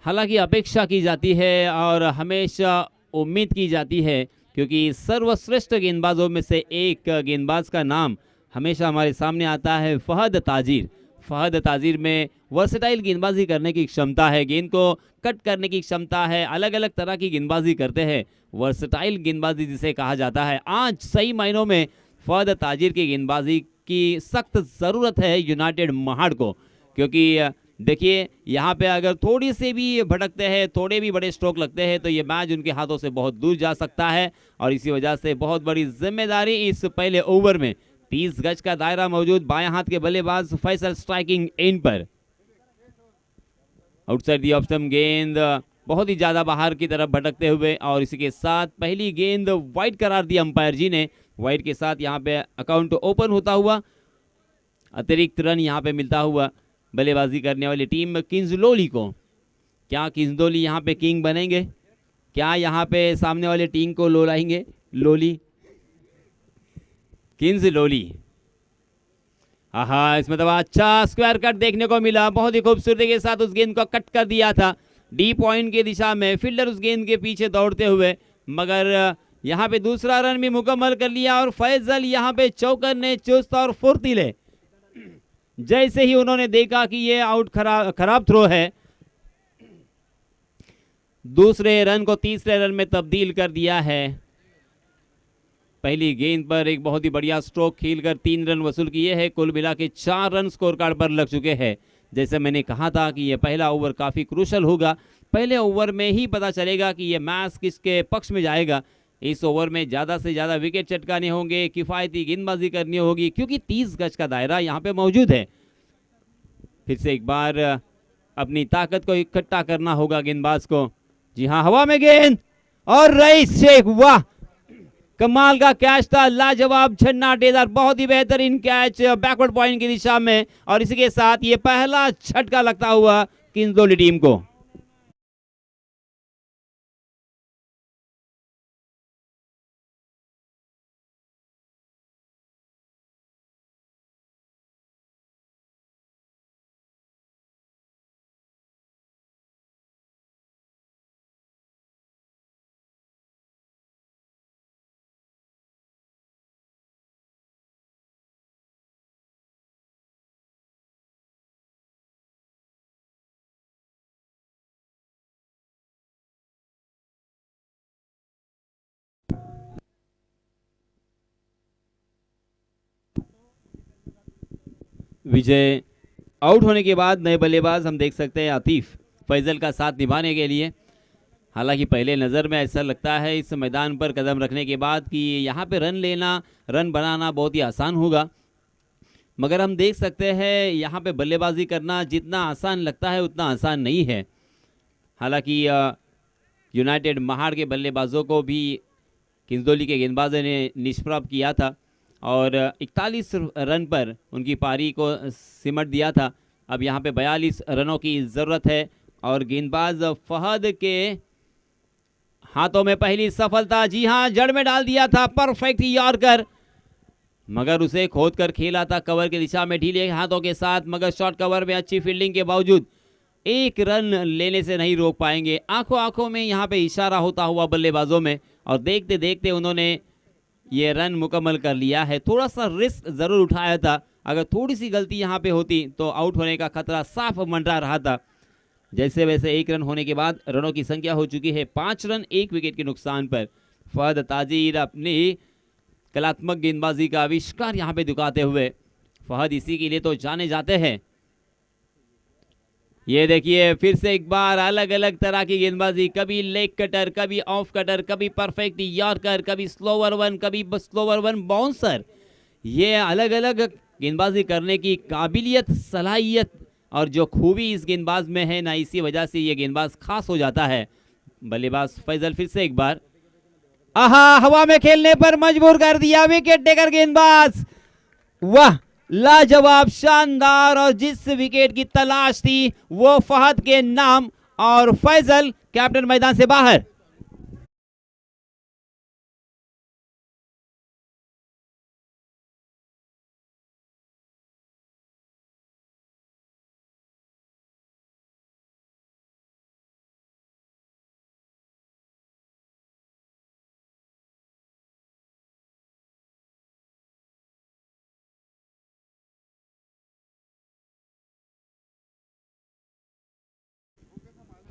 हालांकि अपेक्षा की जाती है और हमेशा उम्मीद की जाती है, क्योंकि सर्वश्रेष्ठ गेंदबाजों में से एक गेंदबाज का नाम हमेशा हमारे सामने आता है, फहद ताजिर। फहद ताजिर में वर्सेटाइल गेंदबाजी करने की क्षमता है, गेंद को कट करने की क्षमता है, अलग अलग तरह की गेंदबाजी करते हैं, वर्सेटाइल गेंदबाजी जिसे कहा जाता है। आज सही मायनों में फहद ताजिर की गेंदबाजी की सख्त ज़रूरत है यूनाइटेड महाड़ को, क्योंकि देखिए यहाँ पे अगर थोड़ी से भी भटकते हैं, थोड़े भी बड़े स्ट्रोक लगते हैं, तो ये मैच उनके हाथों से बहुत दूर जा सकता है। और इसी वजह से बहुत बड़ी जिम्मेदारी इस पहले ओवर में। 30 गज का दायरा मौजूद, बाएं हाथ के बल्लेबाज फैसल स्ट्राइकिंग एंड पर। आउटसाइड दी ऑफ स्टंप गेंद बहुत ही ज्यादा बाहर की तरफ भटकते हुए, और इसी के साथ पहली गेंद वाइड करार दी अंपायर जी ने। वाइड के साथ यहाँ पे अकाउंट ओपन होता हुआ, अतिरिक्त रन यहाँ पे मिलता हुआ बल्लेबाजी करने वाली टीम किंजलोली को। क्या किंजलोली यहाँ पे किंग बनेंगे? क्या यहाँ पे सामने वाले टीम को लोलाएंगे? लोली, किंजलोली। हाँ, इसमें तो अच्छा स्क्वायर कट देखने को मिला, बहुत ही खूबसूरती के साथ उस गेंद को कट कर दिया था डी पॉइंट की दिशा में। फील्डर उस गेंद के पीछे दौड़ते हुए, मगर यहाँ पे दूसरा रन भी मुकम्मल कर लिया। और फैजल यहाँ पे चौकर ने चुस्त और फुर्तीले, जैसे ही उन्होंने देखा कि ये आउट खराब थ्रो है, दूसरे रन को तीसरे रन में तब्दील कर दिया है। पहली गेंद पर एक बहुत ही बढ़िया स्ट्रोक खेलकर 3 रन वसूल किए हैं। कुल मिला के 4 रन स्कोर कार्ड पर लग चुके हैं। जैसे मैंने कहा था कि यह पहला ओवर काफी क्रूशल होगा, पहले ओवर में ही पता चलेगा कि यह मैच किसके पक्ष में जाएगा। इस ओवर में ज्यादा से ज्यादा विकेट चटकाने होंगे, किफायती गेंदबाजी करनी होगी, क्योंकि 30 गज का दायरा यहाँ पे मौजूद है। फिर से एक बार अपनी ताकत को इकट्ठा करना होगा गेंदबाज को। जी हाँ, हवा में गेंद और रईस शेख, वाह कमाल का कैच था, लाजवाब छन्नाटेदार, बहुत ही बेहतरीन कैच बैकवर्ड पॉइंट की दिशा में। और इसी के साथ ये पहला झटका लगता हुआ किंजलोली टीम को। विजय आउट होने के बाद नए बल्लेबाज हम देख सकते हैं आतिफ फैजल का साथ निभाने के लिए। हालांकि पहले नज़र में ऐसा लगता है इस मैदान पर कदम रखने के बाद कि यहाँ पे रन लेना, रन बनाना बहुत ही आसान होगा, मगर हम देख सकते हैं यहाँ पे बल्लेबाजी करना जितना आसान लगता है उतना आसान नहीं है। हालांकि यूनाइटेड महाड़ के बल्लेबाजों को भी किंजलोली के गेंदबाजों ने निष्प्रभ किया था और 41 रन पर उनकी पारी को सिमट दिया था। अब यहाँ पे 42 रनों की ज़रूरत है और गेंदबाज फहद के हाथों में पहली सफलता। जी हाँ, जड़ में डाल दिया था, परफेक्ट यॉर्कर, मगर उसे खोद कर खेला था कवर की दिशा में ढीले हाथों के साथ, मगर शॉर्ट कवर में अच्छी फील्डिंग के बावजूद एक रन लेने से नहीं रोक पाएंगे। आंखों आंखों में यहाँ पे इशारा होता हुआ बल्लेबाजों में, और देखते देखते उन्होंने ये रन मुकम्मल कर लिया है। थोड़ा सा रिस्क जरूर उठाया था, अगर थोड़ी सी गलती यहाँ पे होती तो आउट होने का खतरा साफ मंडरा रहा था। जैसे वैसे 1 रन होने के बाद रनों की संख्या हो चुकी है 5 रन 1 विकेट के नुकसान पर। फहद ताजिर अपनी कलात्मक गेंदबाजी का आविष्कार यहाँ पे दिखाते हुए, फहद इसी के लिए तो जाने जाते हैं। ये देखिए फिर से एक बार अलग अलग तरह की गेंदबाजी, कभी लेग कटर, कभी ऑफ कटर, कभी परफेक्ट यॉर्कर, कभी स्लोवर वन बाउंसर। ये अलग अलग गेंदबाजी करने की काबिलियत, सलाहियत और जो खूबी इस गेंदबाज में है ना, इसी वजह से ये गेंदबाज खास हो जाता है। बल्लेबाज फैजल फिर से एक बार, आहा, हवा में खेलने पर मजबूर कर दिया विकेट टेकर गेंदबाज, वाह लाजवाब, शानदार। और जिस विकेट की तलाश थी वो फहद के नाम, और फैजल कैप्टन मैदान से बाहर।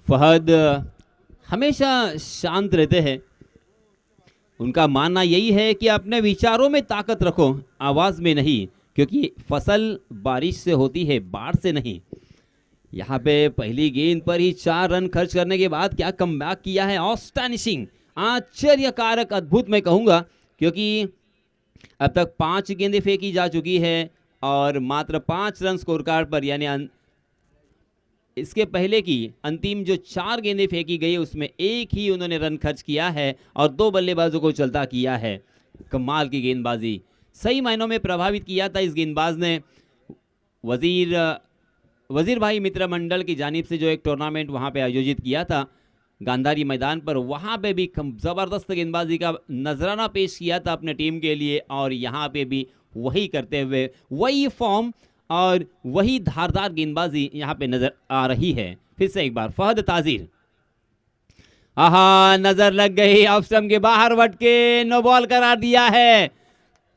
फहद हमेशा शांत रहते हैं। उनका मानना यही है कि अपने विचारों में ताकत रखो, आवाज़ में नहीं, क्योंकि फसल बारिश से होती है, बाढ़ से नहीं। यहाँ पे पहली गेंद पर ही 4 रन खर्च करने के बाद क्या कमबैक किया है, ऑस्टैनिशिंग, आश्चर्यकारक, अद्भुत मैं कहूँगा, क्योंकि अब तक 5 गेंदें फेंकी जा चुकी है और मात्र 5 रन स्कोर कार्ड पर, यानी इसके पहले की अंतिम जो 4 गेंदें फेंकी गई उसमें एक ही उन्होंने रन खर्च किया है और 2 बल्लेबाजों को चलता किया है। कमाल की गेंदबाजी, सही मायनों में प्रभावित किया था इस गेंदबाज ने। वजीर भाई मित्र मंडल की जानिब से जो एक टूर्नामेंट वहाँ पे आयोजित किया था गांधारी मैदान पर, वहाँ पे भी ज़बरदस्त गेंदबाजी का नजराना पेश किया था अपने टीम के लिए, और यहाँ पे भी वही करते हुए वही फॉर्म और वही धारदार गेंदबाजी यहाँ पे नजर आ रही है। फिर से एक बार फहद ताजीर, आहा, नजर लग गई, ऑफ स्टंप के बाहर वट के नो बॉल करार दिया है।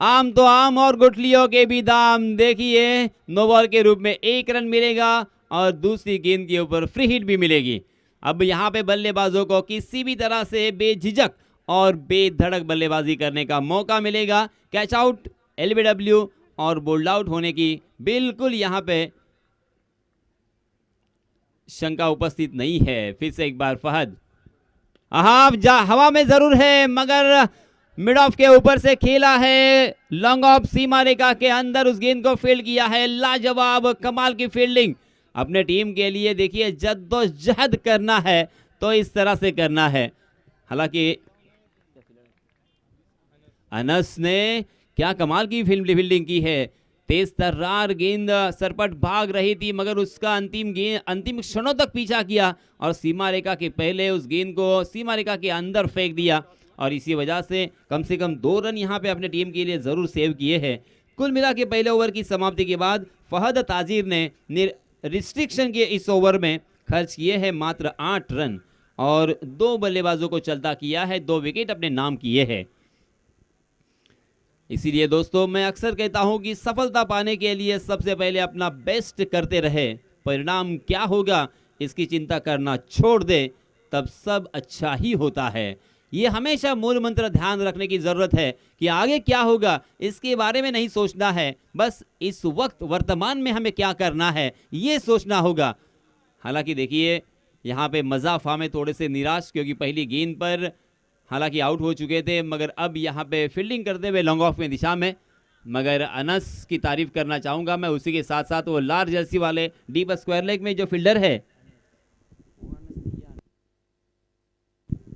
आम तो आम और गुठलियों के भी दाम, देखिए नो बॉल के रूप में 1 रन मिलेगा और दूसरी गेंद के ऊपर फ्री हिट भी मिलेगी। अब यहाँ पे बल्लेबाजों को किसी भी तरह से बेझिझक और बेधड़क बल्लेबाजी करने का मौका मिलेगा। कैच आउट, एलबीडब्ल्यू और बोल्ड आउट होने की बिल्कुल यहाँ पे शंका उपस्थित नहीं है। फिर से एक बार फहद, हवा में जरूर है मगर मिड ऑफ के ऊपर से खेला है, लॉन्ग ऑफ सीमा रेखा के अंदर उस गेंद को फील्ड किया है। लाजवाब, कमाल की फील्डिंग। अपने टीम के लिए देखिए जद्दोजहद करना है तो इस तरह से करना है। हालांकि अनस ने क्या कमाल की फील्डिंग की है, तेज तर्रार गेंद सरपट भाग रही थी मगर उसका अंतिम क्षणों तक पीछा किया और सीमा रेखा के पहले उस गेंद को सीमा रेखा के अंदर फेंक दिया और इसी वजह से कम 2 रन यहाँ पे अपने टीम के लिए जरूर सेव किए हैं। कुल मिला के पहले ओवर की समाप्ति के बाद फहद ताजीर ने रिस्ट्रिक्शन के इस ओवर में खर्च किए हैं मात्र 8 रन और 2 बल्लेबाजों को चलता किया है, 2 विकेट अपने नाम किए हैं। इसीलिए दोस्तों मैं अक्सर कहता हूं कि सफलता पाने के लिए सबसे पहले अपना बेस्ट करते रहे, परिणाम क्या होगा इसकी चिंता करना छोड़ दे, तब सब अच्छा ही होता है। ये हमेशा मूल मंत्र ध्यान रखने की जरूरत है कि आगे क्या होगा इसके बारे में नहीं सोचना है, बस इस वक्त वर्तमान में हमें क्या करना है ये सोचना होगा। हालांकि देखिए यहाँ पे मज़ाफा में थोड़े से निराश, क्योंकि पहली गेंद पर हालांकि आउट हो चुके थे मगर अब यहाँ पे फील्डिंग करते हुए लॉन्ग ऑफ में दिशा में, मगर अनस की तारीफ करना चाहूँगा मैं, उसी के साथ साथ वो लार्ज जर्सी वाले डीप स्क्वायर लेग में जो फील्डर है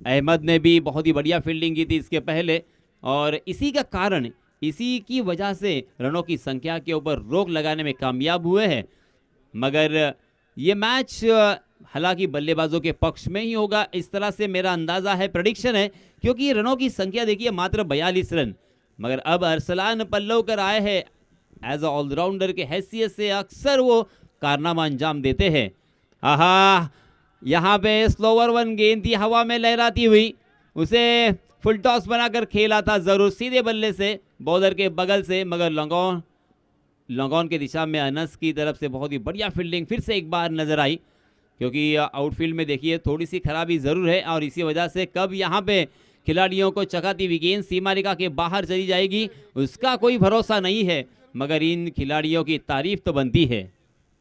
अहमद ने भी बहुत ही बढ़िया फील्डिंग की थी इसके पहले और इसी का कारण, इसी की वजह से रनों की संख्या के ऊपर रोक लगाने में कामयाब हुए हैं। मगर ये मैच हालांकि बल्लेबाजों के पक्ष में ही होगा, इस तरह से मेरा अंदाजा है, प्रेडिक्शन है, क्योंकि रनों की संख्या देखिए मात्र 42 रन। मगर अब अरसलान पल्लवकर आए हैं एज ऑलराउंडर के हैसियत से, अक्सर वो कारनामा अंजाम देते हैं। आहा, यहाँ पे स्लोवर 1 गेंद थी हवा में लहराती हुई, उसे फुल टॉस बनाकर खेला था जरूर सीधे बल्ले से बॉलर के बगल से, मगर लॉन्ग ऑन के दिशा में अनस की तरफ से बहुत ही बढ़िया फील्डिंग फिर से एक बार नजर आई, क्योंकि आउटफील्ड में देखिए थोड़ी सी खराबी जरूर है और इसी वजह से कब यहाँ पे खिलाड़ियों को चकाती हुई गेंद सीमा रेखा के बाहर चली जाएगी उसका कोई भरोसा नहीं है, मगर इन खिलाड़ियों की तारीफ तो बनती है।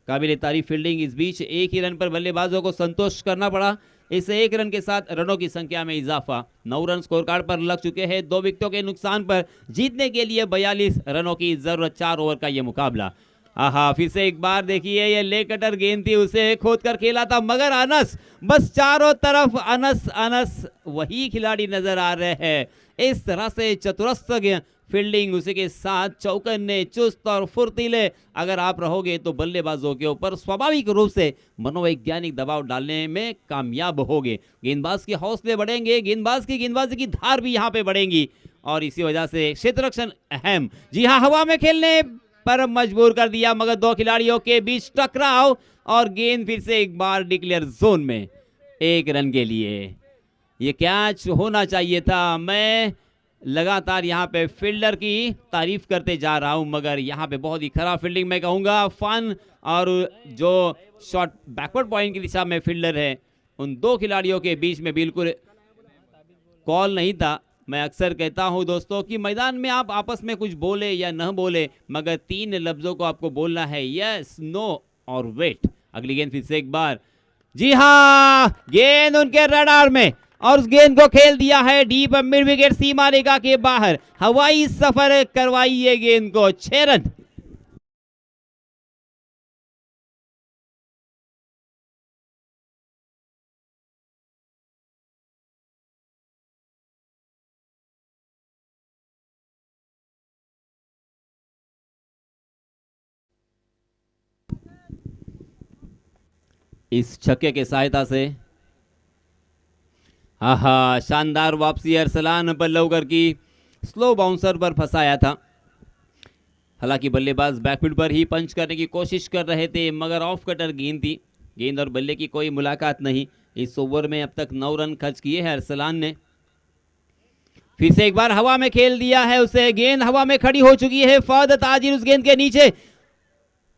काबिल तारीफ फील्डिंग। इस बीच 1 ही रन पर बल्लेबाजों को संतोष करना पड़ा, इस 1 रन के साथ रनों की संख्या में इजाफा, 9 रन स्कोर कार्ड पर लग चुके हैं। 2 विकेटों के नुकसान पर जीतने के लिए 42 रनों की जरूरत, 4 ओवर का यह मुकाबला। आहा, फिर से एक बार देखिए ये ले कटर गेंद थी, उसे खोद कर खेला था मगर अनस, बस चारों तरफ अनस वही खिलाड़ी नजर आ रहे हैं। इस तरह से चतुरस्र फील्डिंग, उसी के साथ चौकन्ने, चुस्त और फुर्तीले अगर आप रहोगे तो बल्लेबाजों के ऊपर स्वाभाविक रूप से मनोवैज्ञानिक दबाव डालने में कामयाब होगे। गेंदबाज के हौसले बढ़ेंगे, गेंदबाज की गेंदबाजी की धार भी यहाँ पे बढ़ेंगी और इसी वजह से क्षेत्र रक्षण अहम, जी हाँ, हवा में खेलने पर मजबूर कर दिया मगर 2 खिलाड़ियों के बीच टकराव और गेंद फिर से एक बार डिक्लेयर जोन में 1 रन के लिए। ये कैच होना चाहिए था। मैं लगातार यहाँ पे फील्डर की तारीफ करते जा रहा हूँ मगर यहाँ पे बहुत ही खराब फील्डिंग मैं कहूँगा। फन और जो शॉट बैकवर्ड पॉइंट की दिशा में फील्डर है उन दो खिलाड़ियों के बीच में बिल्कुल कॉल नहीं था। मैं अक्सर कहता हूं दोस्तों कि मैदान में आप आपस में कुछ बोले या न बोले, मगर 3 लफ्जों को आपको बोलना है, यस, नो और वेट। अगली गेंद फिर से एक बार, जी हाँ, गेंद उनके रडार में और उस गेंद को खेल दिया है डीप मिड विकेट सीमा रेखा के बाहर। हवाई सफर करवाई ये गेंद को, 6 रन। इस छक्के के सहायता से आहा, शानदार वापसी अरसलान बल्लवकर की, स्लो बाउंसर पर फंसाया था। हालांकि बल्लेबाज बैकफील्ड पर ही पंच करने की कोशिश कर रहे थे, मगर ऑफ कटर गेंद थी। गेंद और बल्ले की कोई मुलाकात नहीं। इस ओवर में अब तक 9 रन खर्च किए हैं अरसलान ने। फिर से एक बार हवा में खेल दिया है उसे, गेंद हवा में खड़ी हो चुकी है। फहद ताजिर उस गेंद के नीचे,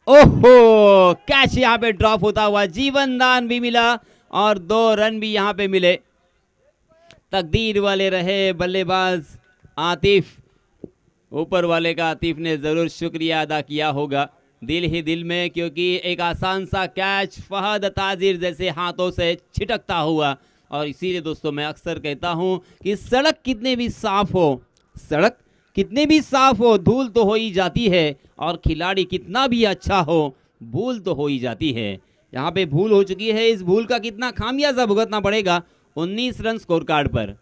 ओहो, कैच यहां पे ड्रॉप होता हुआ, जीवन दान भी मिला और 2 रन भी यहां पे मिले। तकदीर वाले रहे बल्लेबाज आतिफ, ऊपर वाले का आतिफ ने जरूर शुक्रिया अदा किया होगा दिल ही दिल में, क्योंकि एक आसान सा कैच फहद ताजिर जैसे हाथों से छिटकता हुआ। और इसीलिए दोस्तों मैं अक्सर कहता हूं कि सड़क कितने भी साफ हो, सड़क कितने भी साफ हो, धूल तो हो ही जाती है, और खिलाड़ी कितना भी अच्छा हो, भूल तो हो ही जाती है। यहाँ पे भूल हो चुकी है, इस भूल का कितना खामियाजा भुगतना पड़ेगा। 19 रन स्कोर कार्ड पर,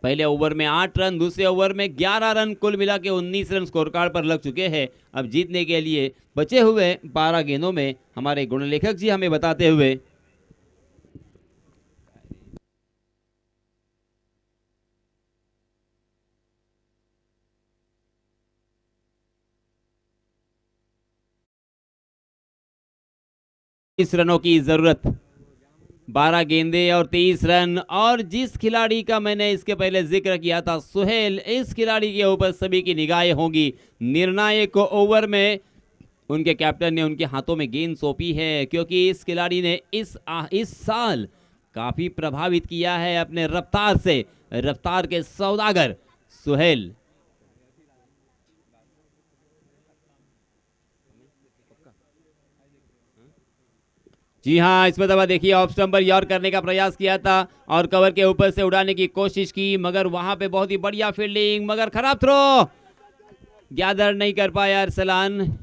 पहले ओवर में 8 रन, दूसरे ओवर में 11 रन, कुल मिला के 19 रन स्कोर कार्ड पर लग चुके हैं। अब जीतने के लिए बचे हुए 12 गेंदों में हमारे गुणलेखक जी हमें बताते हुए, इस रनों की जरूरत, 12 गेंदे और 23 रन। और जिस खिलाड़ी का मैंने इसके पहले जिक्र किया था, सुहेल, इस खिलाड़ी के ऊपर सभी की निगाहें होंगी। निर्णायक ओवर में उनके कैप्टन ने उनके हाथों में गेंद सौंपी है, क्योंकि इस खिलाड़ी ने इस साल काफी प्रभावित किया है अपने रफ्तार से। रफ्तार के सौदागर सुहेल। जी हाँ, इस दफा देखिए ऑफ स्टंप पर यॉर्क करने का प्रयास किया था और कवर के ऊपर से उड़ाने की कोशिश की, मगर वहां पे बहुत ही बढ़िया फील्डिंग, मगर खराब थ्रो, गैदर नहीं कर पाया अरसलान।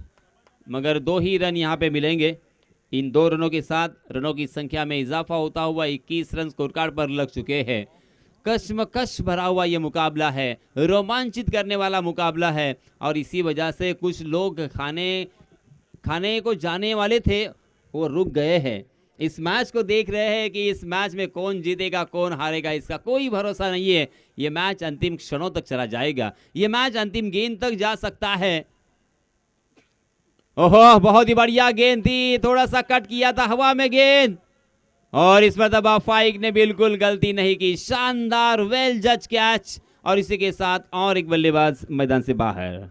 मगर 2 ही रन यहां पे मिलेंगे। इन 2 रनों के साथ रनों की संख्या में इजाफा होता हुआ 21 रन स्कोर कार्ड पर लग चुके हैं। कश्मकश भरा हुआ ये मुकाबला है, रोमांचित करने वाला मुकाबला है, और इसी वजह से कुछ लोग खाने को जाने वाले थे, वो रुक गए हैं। इस मैच को देख रहे हैं कि इस मैच में कौन जीतेगा कौन हारेगा, इसका कोई भरोसा नहीं है। ये मैच अंतिम क्षणों तक चला जाएगा, ये मैच अंतिम गेंद तक जा सकता है। ओहो, बहुत ही बढ़िया गेंद थी, थोड़ा सा कट किया था हवा में गेंद, और इस मरतबा फाइक ने बिल्कुल गलती नहीं की। शानदार वेल जज कैच, और इसी के साथ और एक बल्लेबाज मैदान से बाहर।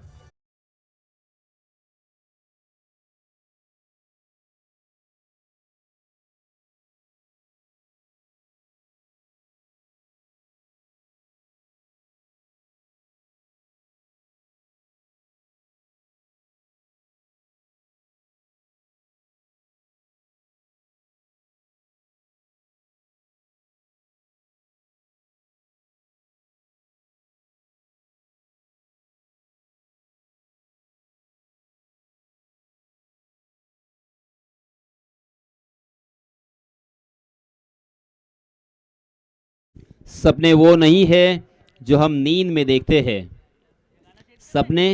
सपने वो नहीं है जो हम नींद में देखते हैं, सपने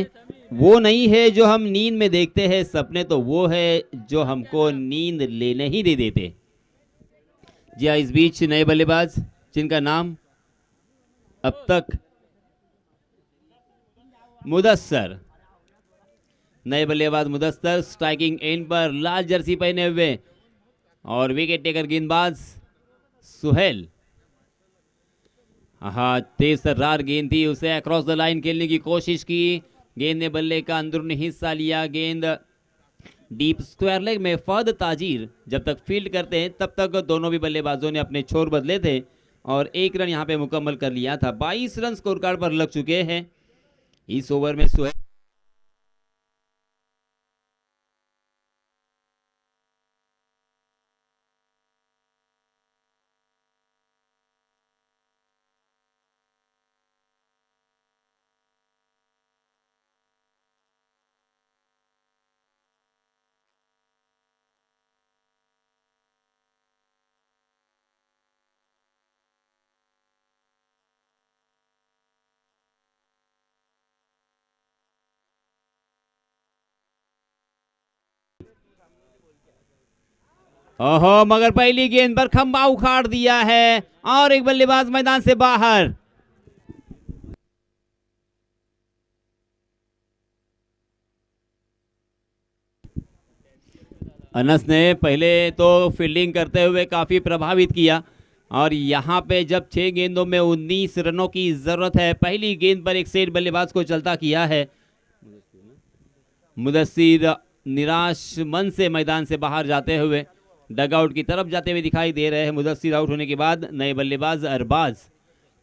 वो नहीं है जो हम नींद में देखते हैं, सपने तो वो है जो हमको नींद लेने ही नहीं देते। जी हाँ, इस बीच नए बल्लेबाज जिनका नाम अब तक मुदस्सर, नए बल्लेबाज मुदस्सर स्ट्राइकिंग एंड पर लाल जर्सी पहने हुए, और विकेट टेकर गेंदबाज सुहेल। हाँ, तेज तर्रार गेंद थी, उसे अक्रॉस द लाइन खेलने की कोशिश की, गेंद ने बल्ले का अंदरूनी हिस्सा लिया, गेंद डीप स्क्वायर लेग में फहद ताजिर जब तक फील्ड करते हैं तब तक दोनों भी बल्लेबाजों ने अपने छोर बदले थे और 1 रन यहां पे मुकम्मल कर लिया था। 22 रन स्कोर कार्ड पर लग चुके हैं इस ओवर में। सुहेल ओहो, मगर पहली गेंद पर खंबा उखाड़ दिया है और एक बल्लेबाज मैदान से बाहर। अनस ने पहले तो फील्डिंग करते हुए काफी प्रभावित किया और यहां पे जब 6 गेंदों में 19 रनों की जरूरत है, पहली गेंद पर एक सेट बल्लेबाज को चलता किया है। मुदस्सिर निराश मन से मैदान से बाहर जाते हुए डगआउट की तरफ जाते हुए दिखाई दे रहे हैं। मुदस्सिर आउट होने के बाद नए बल्लेबाज अरबाज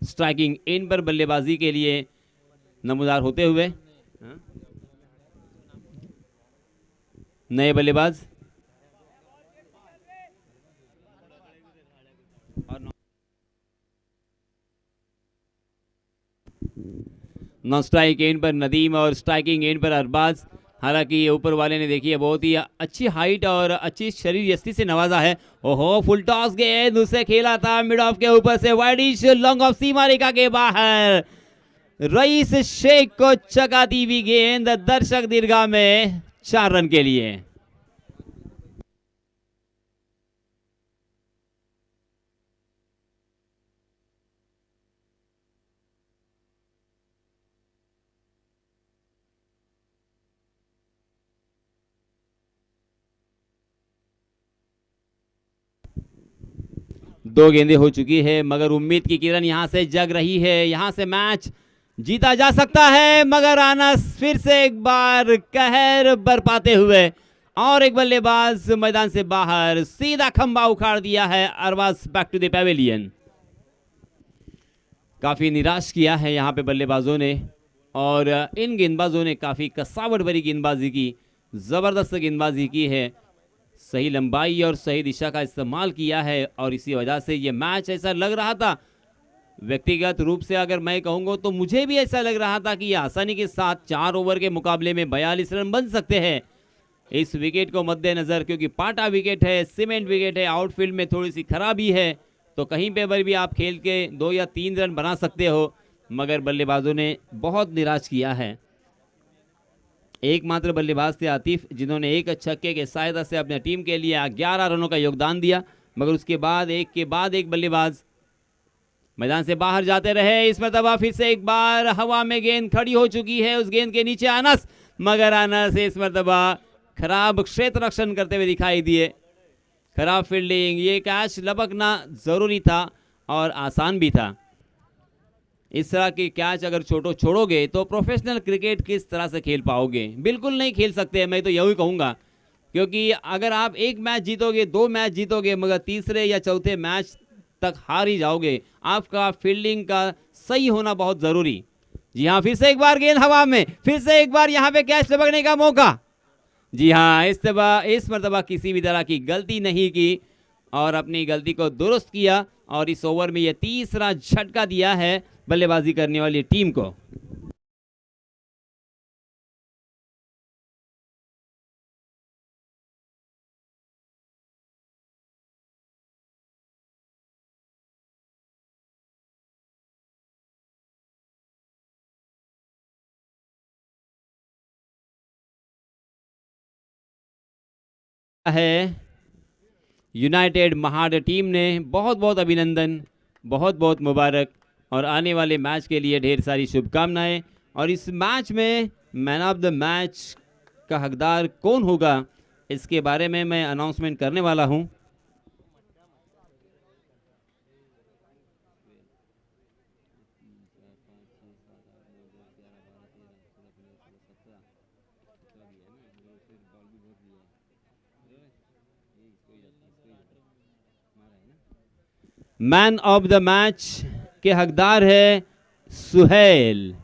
स्ट्राइकिंग इन पर बल्लेबाजी के लिए नमूदार होते हुए। नए बल्लेबाज नॉन स्ट्राइक एंड पर नदीम और स्ट्राइकिंग एंड पर अरबाज। हालांकि ऊपर वाले ने देखिए बहुत ही अच्छी हाइट और अच्छी शरीर यस्ती से नवाजा है। ओहो, फुल टॉस गेंद उसे खेला था मिड ऑफ के ऊपर से वाइडिश लॉन्ग ऑफ सीमा रेखा के बाहर। रईस शेख को चकाती हुई गेंद दर्शक दीर्घा में 4 रन के लिए। दो गेंदें हो चुकी है मगर उम्मीद की किरण यहां से जग रही है। यहां से मैच जीता जा सकता है मगर अनस फिर से एक बार कहर बरपाते हुए और एक बल्लेबाज मैदान से बाहर। सीधा खंबा उखाड़ दिया है Arbaz back to the pavilion. काफी निराश किया है यहां पे बल्लेबाजों ने और इन गेंदबाजों ने काफी कसावट भरी गेंदबाजी की, जबरदस्त गेंदबाजी की है, सही लंबाई और सही दिशा का इस्तेमाल किया है और इसी वजह से ये मैच ऐसा लग रहा था। व्यक्तिगत रूप से अगर मैं कहूंगा तो मुझे भी ऐसा लग रहा था कि ये आसानी के साथ 4 ओवर के मुकाबले में 42 रन बन सकते हैं। इस विकेट को मद्देनजर, क्योंकि पाटा विकेट है, सीमेंट विकेट है, आउटफील्ड में थोड़ी सी खराबी है, तो कहीं पे पर भी आप खेल के 2 या 3 रन बना सकते हो, मगर बल्लेबाजों ने बहुत निराश किया है। एकमात्र बल्लेबाज थे आतिफ जिन्होंने एक छक्के के सहायता से अपने टीम के लिए 11 रनों का योगदान दिया, मगर उसके बाद एक के बाद एक बल्लेबाज मैदान से बाहर जाते रहे। इस मरतबा फिर से एक बार हवा में गेंद खड़ी हो चुकी है, उस गेंद के नीचे अनस, मगर अनस इस मरतबा खराब क्षेत्र रक्षण करते हुए दिखाई दिए। खराब फील्डिंग, ये कैच लपकना जरूरी था और आसान भी था। इस तरह के कैच अगर छोड़ोगे तो प्रोफेशनल क्रिकेट किस तरह से खेल पाओगे? बिल्कुल नहीं खेल सकते, मैं तो यही कहूँगा, क्योंकि अगर आप एक मैच जीतोगे, 2 मैच जीतोगे, मगर तीसरे या चौथे मैच तक हार ही जाओगे। आपका फील्डिंग का सही होना बहुत जरूरी। जी हाँ, फिर से एक बार गेंद हवा में, फिर से एक बार यहाँ पे कैच लपकने का मौका। जी हाँ, इस मरतबा किसी भी तरह की गलती नहीं की और अपनी गलती को दुरुस्त किया और इस ओवर में यह तीसरा झटका दिया है बल्लेबाजी करने वाली टीम को। है यूनाइटेड महाड टीम ने बहुत बहुत अभिनंदन, बहुत बहुत मुबारक और आने वाले मैच के लिए ढेर सारी शुभकामनाएं। और इस मैच में मैन ऑफ द मैच का हकदार कौन होगा, इसके बारे में मैं अनाउंसमेंट करने वाला हूं। मैन ऑफ द मैच के हकदार है सुहेल,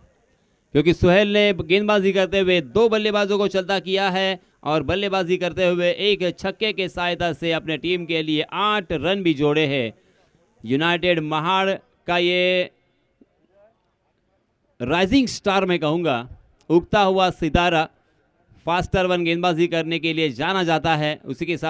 क्योंकि सुहेल ने गेंदबाजी करते हुए 2 बल्लेबाजों को चलता किया है और बल्लेबाजी करते हुए एक छक्के के सहायता से अपने टीम के लिए 8 रन भी जोड़े हैं। यूनाइटेड महाड़ का ये राइजिंग स्टार मैं कहूंगा, उगता हुआ सितारा फास्ट टर्न गेंदबाजी करने के लिए जाना जाता है। उसी के साथ